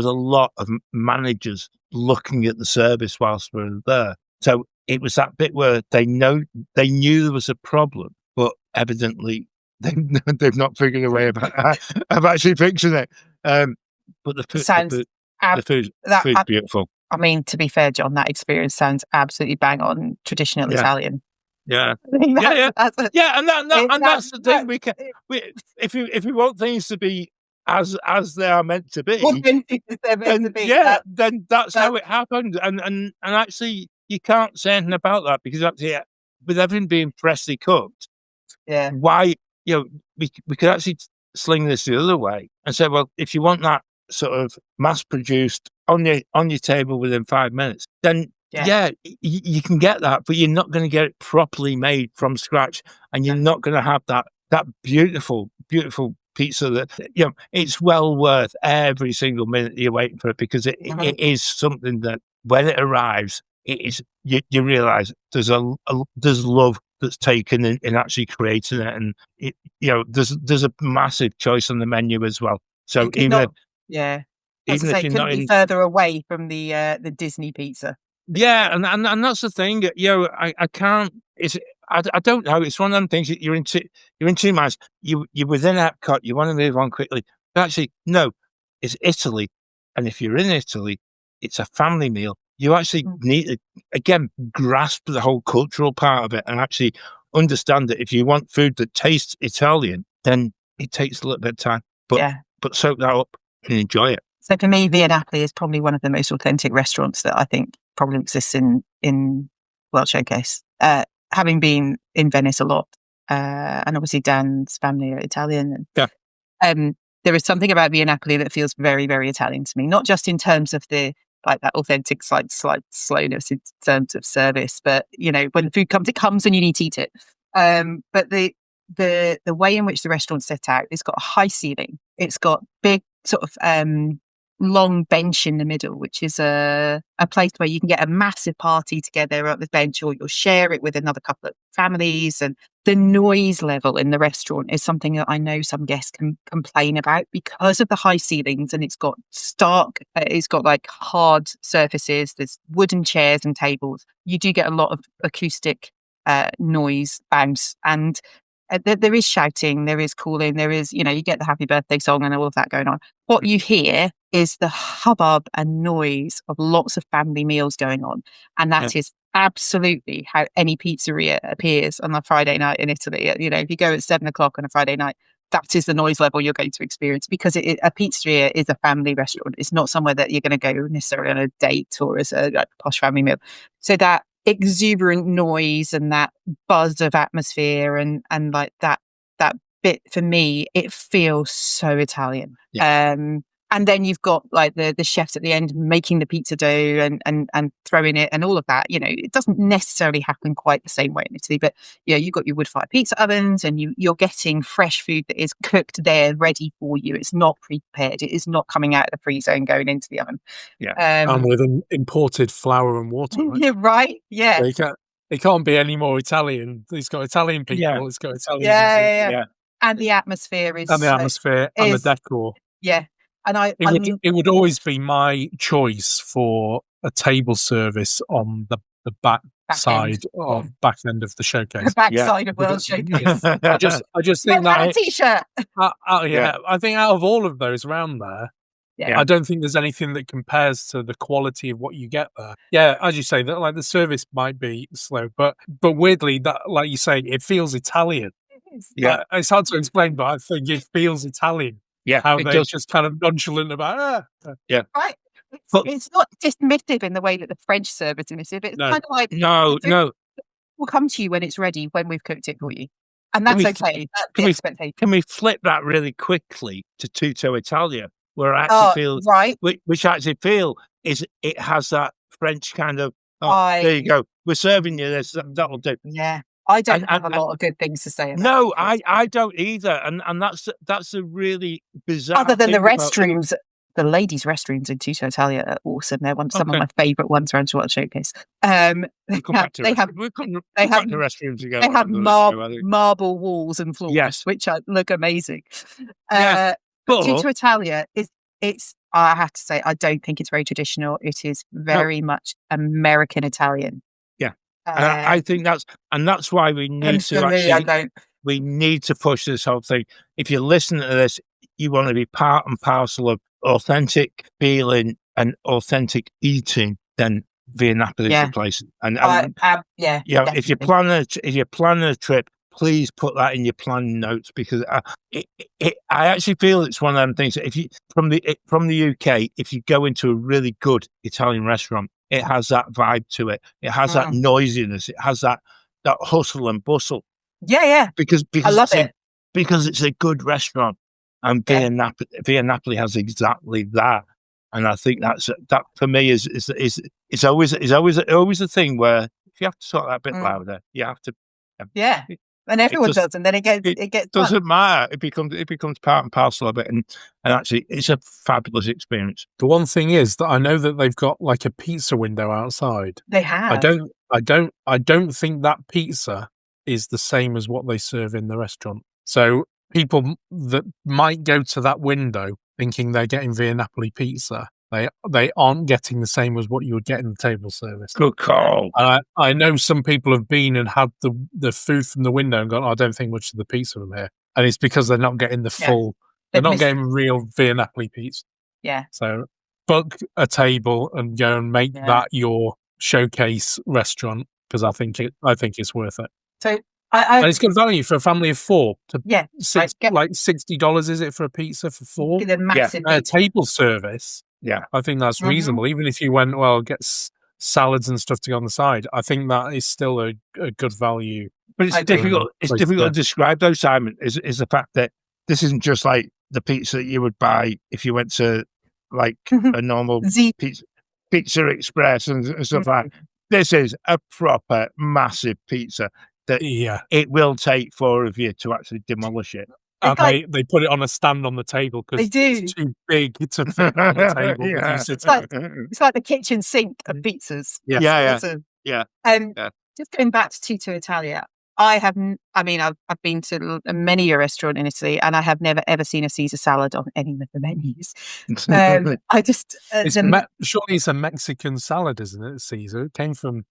a lot of managers looking at the service whilst we were there. So it was that bit where they knew there was a problem, but evidently they've not figured a way of actually fixing it. But the food's beautiful. I mean, to be fair, John, that experience sounds absolutely bang on traditional Italian. Yeah, and that's the thing. If we want things to be as they are meant to be, then that's how it happened. And actually, you can't say anything about that, because actually, with everything being freshly cooked, why we could actually sling this the other way and say, well, if you want that sort of mass produced on your table within 5 minutes, then you can get that, but you're not going to get it properly made from scratch, and you're not going to have that beautiful pizza that it's well worth every single minute you're waiting for it, because it is something that when it arrives, it is you realize there's love that's taken in actually creating it, and there's a massive choice on the menu as well. So even if you're not further away from the Disney pizza. Yeah, and that's the thing. I can't. I don't know. It's one of them things that you're in two minds. You're within Epcot. You want to move on quickly, but actually, no. It's Italy, and if you're in Italy, it's a family meal. You actually need to again grasp the whole cultural part of it, and actually understand that if you want food that tastes Italian, then it takes a little bit of time. But soak that up and enjoy it. So for me, Via Napoli is probably one of the most authentic restaurants that I think probably exists in World Showcase. Having been in Venice a lot, and obviously Dan's family are Italian. There is something about Via Napoli that feels very, very Italian to me. Not just in terms of that authentic slight slowness in terms of service, but when the food comes, it comes and you need to eat it. But the way in which the restaurant's set out, it's got a high ceiling. It's got big sort of long bench in the middle, which is a place where you can get a massive party together at the bench, or you'll share it with another couple of families. And the noise level in the restaurant is something that I know some guests can complain about because of the high ceilings, and it's got like hard surfaces. There's wooden chairs and tables. You do get a lot of acoustic noise bounce, and there is shouting, there is calling, there is, you get the happy birthday song and all of that going on. What you hear is the hubbub and noise of lots of family meals going on. And that is absolutely how any pizzeria appears on a Friday night in Italy. If you go at 7:00 on a Friday night, that is the noise level you're going to experience, because a pizzeria is a family restaurant. It's not somewhere that you're going to go necessarily on a date or as a posh family meal. So that exuberant noise and that buzz of atmosphere and like that bit, for me, it feels so Italian. And then you've got like the chefs at the end making the pizza dough and throwing it and all of that. It doesn't necessarily happen quite the same way in Italy, but you've got your wood-fired pizza ovens, and you're getting fresh food that is cooked there, ready for you. It's not pre-prepared. It is not coming out of the freezer and going into the oven. And with an imported flour and water. Right? You're right. Yeah. So it can't be any more Italian. It's got Italian people. Yeah. It's got Italian. Yeah. And the atmosphere is. And the atmosphere and the decor. Yeah. And it would always be my choice for a table service on the back side or back end of the showcase. Backside of World Showcase. I just think That a that t-shirt. I think out of all of those around there, Yeah. I don't think there's anything that compares to the quality of what you get there. Yeah, as you say, that like the service might be slow, but weirdly, that like you say, it feels Italian. Yeah. It's hard to explain, but I think it feels Italian. Yeah, How it they're does. just kind of nonchalant about Right. It's not dismissive in the way that the French serve is dismissive. It's No. kind of like No. we'll come to you when it's ready, when we've cooked it for you. And that's okay. That's the expectation. Can we flip that really quickly to Tutto Italia, where I actually feel right. which I actually feel is it has that French kind of there you go. We're serving you this, that'll do. Yeah. I don't have a lot of good things to say about No, I don't either. And that's a really bizarre other than the thing about- restrooms. The ladies' restrooms in Tutto Italia are awesome. They're some of my favourite ones around World Showcase. We'll come back to restrooms again. They have marble walls and floors, which look amazing. But Tutto Italia it's I have to say, I don't think it's very traditional. It is very much American Italian. Yeah. I think that's why we need to we need to push this whole thing. If you're listening to this, you want to be part and parcel of authentic feeling and authentic eating, then Via Napoli is the place. And if you're planning a trip, please put that in your planning notes, because I actually feel it's one of them things that if you from the UK, if you go into a really good Italian restaurant, it has that vibe to it. It has that noisiness. It has that hustle and bustle. Yeah. Because I love it. Because it's a good restaurant. And Via Napoli has exactly that, and I think that for me is always a thing where if you have to talk that bit louder, you have to. And everyone does, and then it gets doesn't matter. It becomes part and parcel of it, and actually, it's a fabulous experience. The one thing is that I know that they've got like a pizza window outside. They have. I don't think that pizza is the same as what they serve in the restaurant. So people that might go to that window thinking they're getting Via Napoli pizza, they aren't getting the same as what you would get in the table service. Good call. I know some people have been and had the food from the window and gone, I don't think much of the pizza from here. And it's because they're not getting the full, they're not getting real Via Napoli pizza. Yeah. So book a table and go and make that your showcase restaurant, because I think it's worth it. So and it's good value for a family of four. Like $60, is it, for a pizza for four? Massive table service. Yeah, I think that's reasonable. Even if you went, get salads and stuff to go on the side, I think that is still a good value. But it's difficult. It's difficult to describe, though, Simon. Is the fact that this isn't just like the pizza that you would buy if you went to like a normal pizza express and stuff like that. This is a proper massive pizza that it will take four of you to actually demolish it. And they put it on a stand on the table because it's too big to fit on the table. It's like the kitchen sink of pizzas. Just going back to Tutto Italia, I've been to many a restaurant in Italy, and I have never ever seen a Caesar salad on any of the menus. Surely it's a Mexican salad, isn't it? Caesar. It came from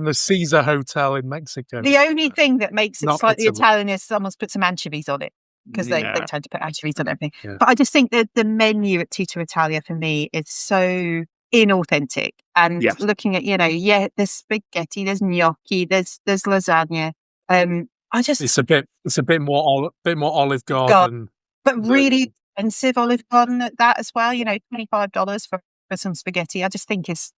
the Caesar Hotel in Mexico. The only thing that makes it slightly Italian is someone's put some anchovies on it, because they tend to put anchovies on everything. Yeah. But I just think that the menu at Tutto Italia for me is so inauthentic. And looking at there's spaghetti, there's gnocchi, there's lasagna. It's a bit more Olive Garden, but really expensive Olive Garden at that as well. $25 for some spaghetti. I just think is.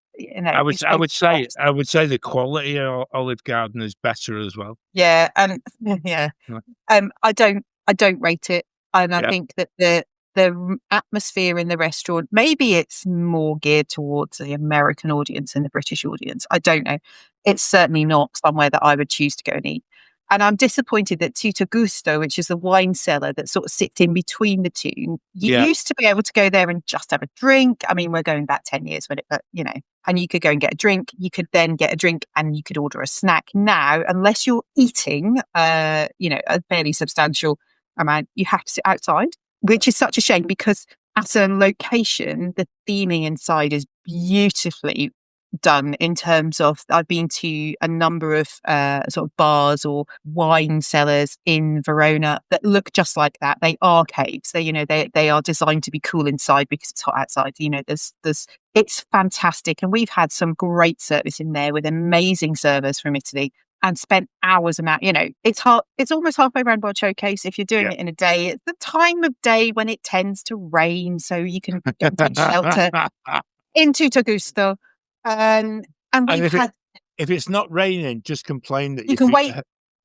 I would say the quality of Olive Garden is better as well. Yeah, and I don't rate it, and I think that the atmosphere in the restaurant, maybe it's more geared towards the American audience than the British audience. I don't know. It's certainly not somewhere that I would choose to go and eat. And I'm disappointed that Tutto Gusto, which is the wine cellar that sort of sits in between the two, you used to be able to go there and just have a drink. I mean, we're going back 10 years with it, but and you could go and get a drink. You could then get a drink and you could order a snack. Now, unless you're eating, a fairly substantial amount, you have to sit outside, which is such a shame, because at a location, the theming inside is beautifully done in terms of I've been to a number of sort of bars or wine cellars in Verona that look just like that. They are caves. They are designed to be cool inside because it's hot outside. There's it's fantastic, and we've had some great service in there with amazing servers from Italy. And spent hours amount. It's hard. It's almost halfway around World Showcase if you're doing it in a day. It's the time of day when it tends to rain, so you can go and take shelter in Tuttogusto. And we've if had. if it's not raining, just complain that You can wait.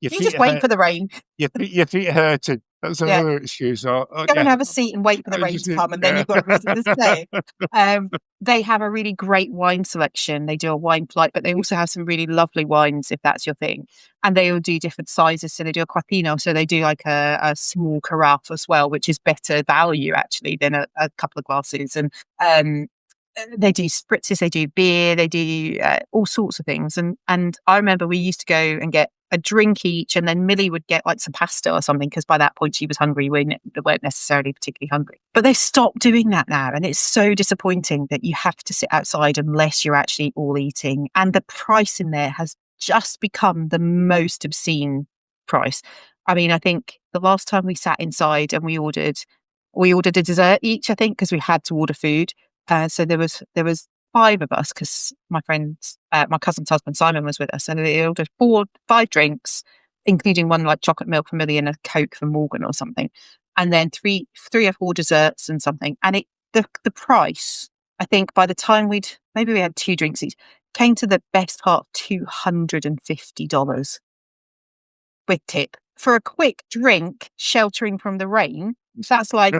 Your You feet just wait hurt, for the rain. your feet are hurting. That's Yeah. another excuse. Or Go and have a seat and wait for the rain to come, and then you've got a reason to stay. They have a really great wine selection. They do a wine flight, but they also have some really lovely wines if that's your thing. And they all do different sizes. So they do a quattino, so they do like a small carafe as well, which is better value actually than a couple of glasses. And they do spritzes, they do beer, they do all sorts of things. And I remember we used to go and get a drink each, and then Millie would get like some pasta or something because by that point she was hungry. We weren't necessarily particularly hungry, but they stopped doing that now, and it's so disappointing that you have to sit outside unless you're actually all eating. And the price in there has just become the most obscene price. I mean, I think the last time we sat inside and we ordered a dessert each, I think, because we had to order food. So there was 5 of us because my cousin's husband Simon was with us, and they ordered 5 drinks, including one like chocolate milk for Millie and a Coke for Morgan or something, and then three or 4 desserts and something. And the price, I think, by the time we had 2 drinks each, came to the best part of $250 with tip for a quick drink, sheltering from the rain. That's like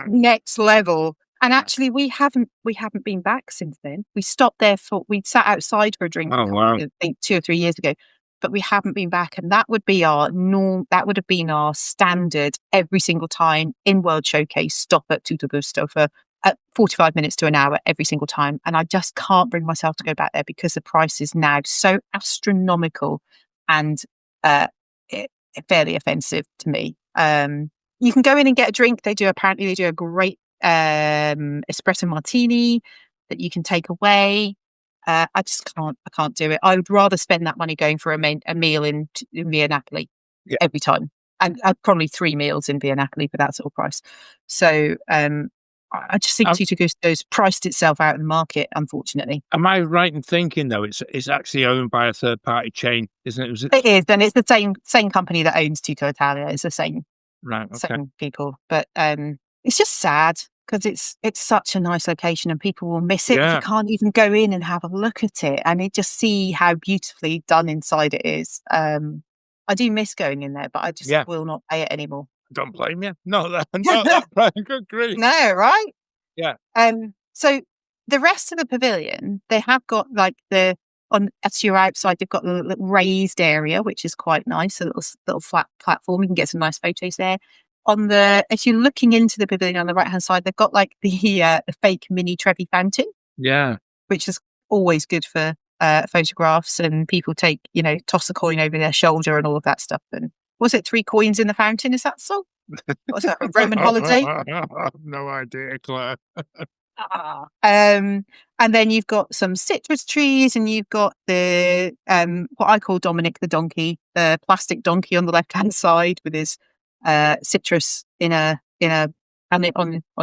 next level. And actually, we haven't been back since then. We stopped there we sat outside for a drink, I think 2 or 3 years ago, but we haven't been back. And that would be our norm. That would have been our standard every single time in World Showcase. Stop at Tuttogusto for 45 minutes to an hour every single time. And I just can't bring myself to go back there because the price is now so astronomical and fairly offensive to me. You can go in and get a drink. Apparently they do a great espresso martini that you can take away. I can't do it. I would rather spend that money going for a meal in Via Napoli every time, and probably 3 meals in Via Napoli for that sort of price. So I just think Tuttogusto's priced itself out of the market, unfortunately. Am I right in thinking though it's actually owned by a third party chain, isn't it? It is, and it's the same company that owns Tutto Italia. It's the same same people, but it's just sad because it's such a nice location and people will miss it if you can't even go in and have a look at it and just see how beautifully done inside it is. I do miss going in there, but I just will not pay it anymore. Don't blame you. No, that good grief. No, right? Yeah. So the rest of the pavilion, they have got like as you're outside, they've got a little raised area, which is quite nice, a little flat platform. You can get some nice photos there. If you're looking into the pavilion on the right hand side, they've got like the fake mini Trevi fountain. Yeah. Which is always good for photographs, and people toss a coin over their shoulder and all of that stuff. And was it 3 coins in the fountain? Is that so? Was that a Roman holiday? No idea, Claire. And then you've got some citrus trees, and you've got the what I call Dominic the donkey, the plastic donkey on the left hand side with his citrus on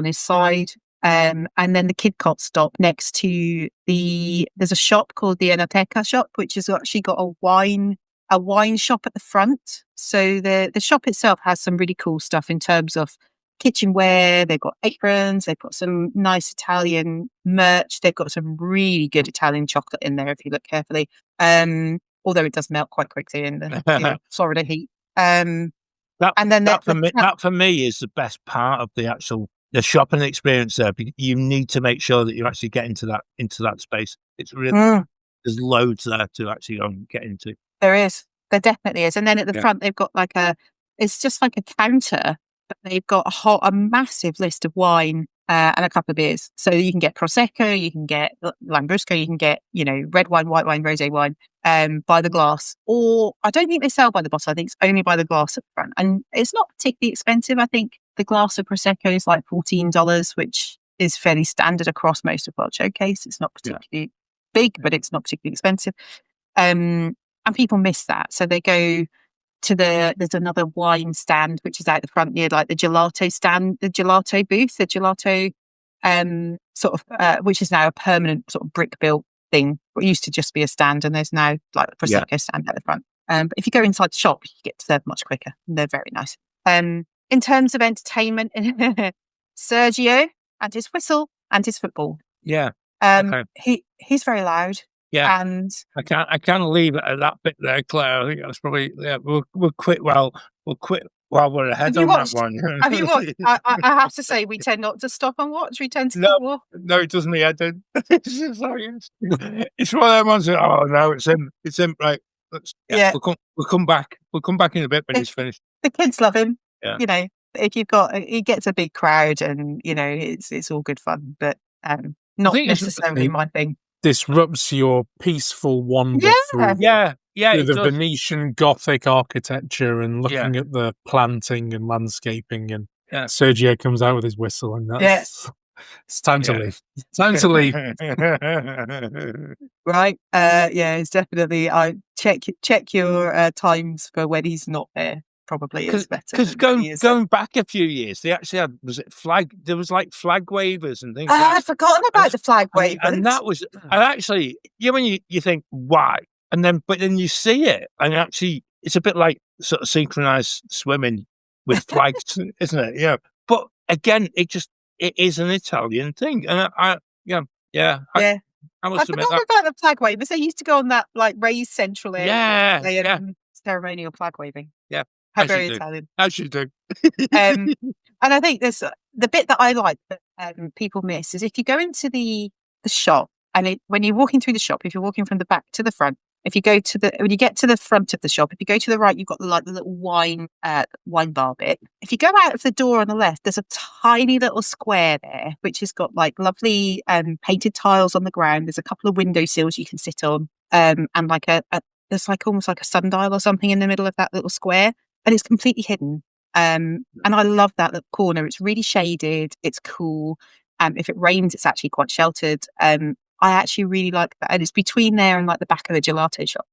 his side. And then the Kid Cot stop next to there's a shop called the Enoteca shop, which has actually got a wine shop at the front. So the shop itself has some really cool stuff in terms of kitchenware. They've got aprons, they've got some nice Italian merch, they've got some really good Italian chocolate in there if you look carefully. Although it does melt quite quickly in the Florida heat. That for me is the best part of the shopping experience there. You need to make sure that you actually get into that space. It's really there's loads there to actually go and get into. There definitely is. And then at the front they've got it's just like a counter, but they've got a massive list of wine and a couple of beers. So you can get Prosecco, you can get Lambrusco, you can get red wine, white wine, rosé wine by the glass. Or I don't think they sell by the bottle. I think it's only by the glass at the front, and it's not particularly expensive. I think the glass of Prosecco is like $14, which is fairly standard across most of World Showcase. It's not particularly big, but it's not particularly expensive. And people miss that, so they go to there's another wine stand which is out the front near like the gelato stand, the gelato booth, the gelato which is now a permanent sort of brick built thing. It used to just be a stand, and there's now like a prosecco stand at the front. But if you go inside the shop, you get to them much quicker, and they're very nice. In terms of entertainment, Sergio and his whistle and his football. Yeah. He's very loud. Yeah. And I can't leave it at that bit there, Claire. I think that's probably we'll quit while we're ahead on that one. Have you watched? I have to say, we tend not to stop and watch. We tend to keep walking. No, it doesn't. I don't. It's one of them ones that, oh no, it's him. Right. We'll come back. We'll come back in a bit when he's finished. The kids love him. Yeah. You know, if you've got, he gets a big crowd, and you know, it's all good fun, but not necessarily my thing. Disrupts your peaceful wander through the Venetian Gothic architecture and looking at the planting and landscaping, and Sergio comes out with his whistle, and that's it's time to leave. It's time to leave. Right. It's definitely. I check your times for when he's not there. Probably is better. Because going back a few years, they actually had there was like flag wavers and things. I'd forgotten about the flag wavers, and that was and actually, when you think why, but then you see it, and actually it's a bit like sort of synchronized swimming with flags, isn't it? Yeah. But again, it is an Italian thing, and I must admit that. About the flag wavers. They used to go on that like raised central area. Ceremonial flag waving. Yeah. How very Italian. As you do. And I think there's the bit that I like that people miss is if you go into the shop, and when you're walking through the shop, if you're walking from the back to the front, if you go when you get to the front of the shop, if you go to the right, you've got the little wine bar bit. If you go out of the door on the left, there's a tiny little square there, which has got like lovely painted tiles on the ground. There's a couple of window sills you can sit on, and like there's like almost like a sundial or something in the middle of that little square. And it's completely hidden. And I love that little corner. It's really shaded. It's cool. If it rains, it's actually quite sheltered. I actually really like that. And it's between there and like the back of the gelato shop.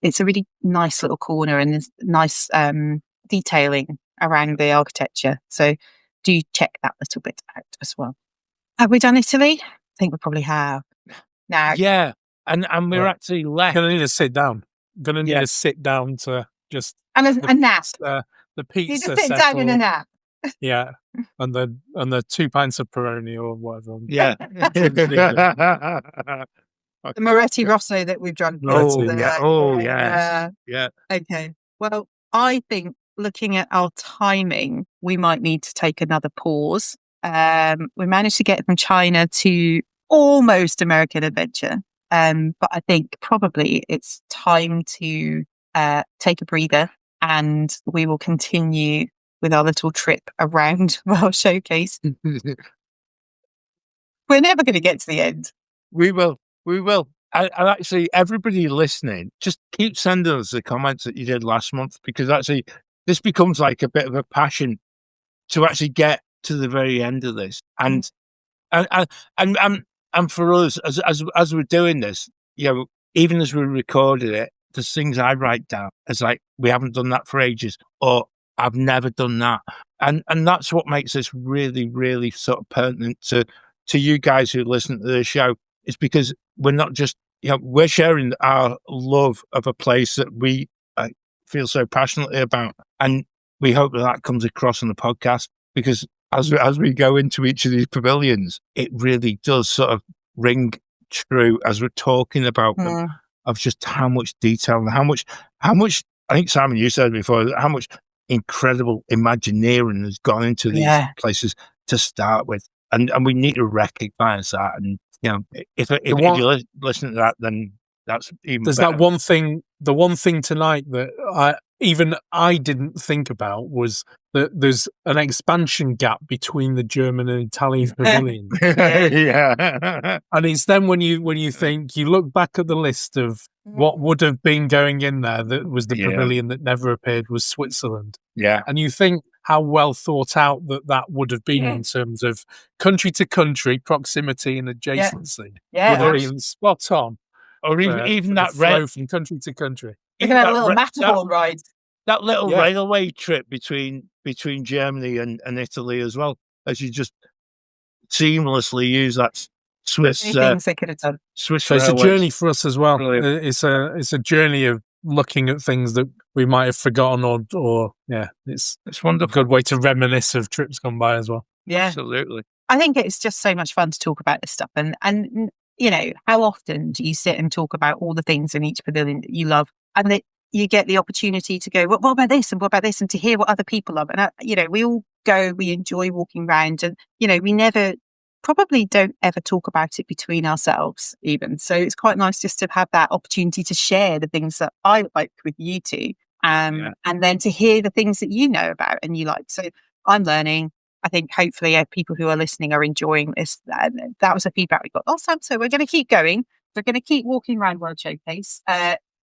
It's a really nice little corner, and there's nice detailing around the architecture. So do check that little bit out as well. Have we done Italy? I think we probably have. Now. Yeah. And we're actually left. Gonna need to sit down. Gonna need to sit down to just and a nap. The pizza. You just sit down in a nap. Yeah, and the 2 pints of Peroni or whatever. Yeah, the Moretti Rosso that we've drunk. Yeah. Okay. Well, I think looking at our timing, we might need to take another pause. We managed to get from China to almost American Adventure, but I think probably it's time to take a breather, and we will continue with our little trip around World Showcase. We're never going to get to the end. We will. And actually, everybody listening, just keep sending us the comments that you did last month, because actually this becomes like a bit of a passion to actually get to the very end of this. And for us, as we're doing this, even as we recorded it, there's things I write down as like, we haven't done that for ages, or I've never done that. And that's what makes this really, really sort of pertinent to you guys who listen to the show. It's because we're not just, we're sharing our love of a place that we feel so passionately about. And we hope that comes across on the podcast, because as we go into each of these pavilions, it really does sort of ring true as we're talking about them, of just how much detail and how much, I think, Simon, you said before, how much incredible Imagineering has gone into these places to start with. And we need to recognize that. And, if you listen to that, then that's even There's better. that one thing, the one thing tonight that I didn't think about was that there's an expansion gap between the German and Italian pavilions. Yeah. And it's then when you think, you look back at the list of what would have been going in there, that was the pavilion that never appeared was Switzerland. Yeah. And you think how well thought out that would have been in terms of country to country proximity and adjacency. Yeah. Would have been spot on. or even that flow from country to country. Look at that little Matterhorn ride. That little railway trip between Germany and Italy as well, as you just seamlessly use that Swiss things they could have done. Swiss So it's a railways. journey for us as well. Brilliant. It's a journey of looking at things that we might have forgotten, or it's wonderful. A good way to reminisce of trips gone by as well. Yeah, absolutely. I think it's just so much fun to talk about this stuff, and you know, how often do you sit and talk about all the things in each pavilion that you love, and that you get the opportunity to go, what about this, and what about this, and to hear what other people love. And you know, we all go, we enjoy walking around, and you know, we probably don't ever talk about it between ourselves even. So it's quite nice just to have that opportunity to share the things that I like with you two, and then to hear the things that you know about and you like. So I'm learning. I think hopefully people who are listening are enjoying this. That was the feedback we got last time. So we're going to keep going. We're going to keep walking around World Showcase.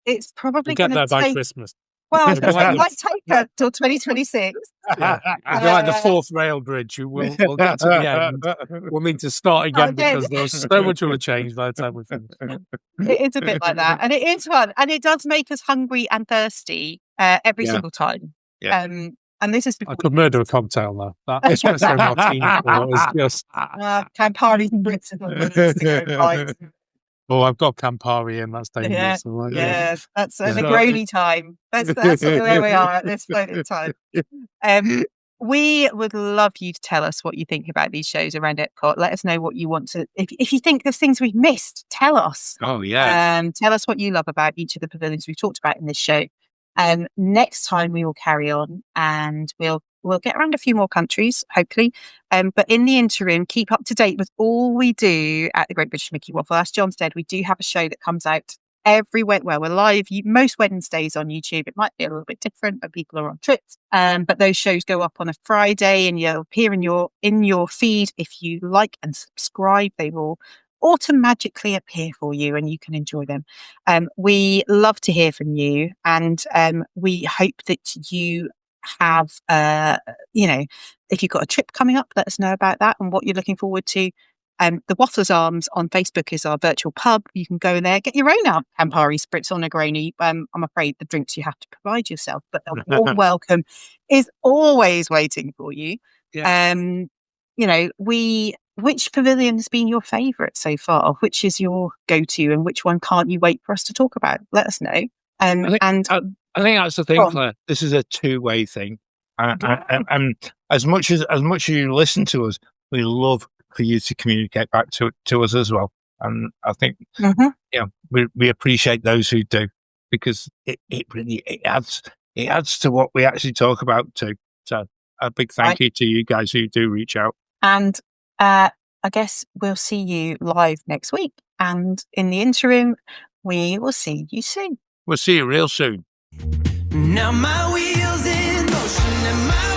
It's probably going to get there take... by Christmas. Well, I was going to say, it might take her till 2026. Yeah. Like the fourth rail bridge. We'll get to the end. We'll need to start again because there's so much will have changed by the time we finish. It is a bit like that. And it is fun. And it does make us hungry and thirsty every single time. Yeah. And this is before... I could murder a cocktail now. That espresso martini was just... Campari and Brits. Oh, I've got Campari in. That's dangerous. That's a Negroni time. That's where we are at this point in time. We would love you to tell us what you think about these shows around Epcot. Let us know what you want to... If you think there's things we've missed, tell us. Oh, yeah. Tell us what you love about each of the pavilions we've talked about in this show. Next time we will carry on, and we'll get around a few more countries, hopefully. But in the interim, keep up to date with all we do at the Great British Mickey Waffle. As John said, we do have a show that comes out we're live most Wednesdays on YouTube. It might be a little bit different, but people are on trips. But those shows go up on a Friday, and you'll appear in your feed. If you like and subscribe, they will automatically appear for you, and you can enjoy them. We love to hear from you, and we hope that you have if you've got a trip coming up, let us know about that and what you're looking forward to. The Waffler's Arms on Facebook is our virtual pub. You can go there, get your own Campari, Spritz, or Negroni. I'm afraid the drinks you have to provide yourself, but a warm welcome is always waiting for you. Which pavilion has been your favourite so far? Which is your go-to, and which one can't you wait for us to talk about? Let us know. I think that's the thing, Claire. This is a two-way thing, and as much as you listen to us, we love for you to communicate back to us as well. And I think we appreciate those who do, because it really adds to what we actually talk about too. So a big thank you to you guys who do reach out. And I guess we'll see you live next week. And in the interim, we will see you soon. We'll see you real soon. Now my wheels in motion and my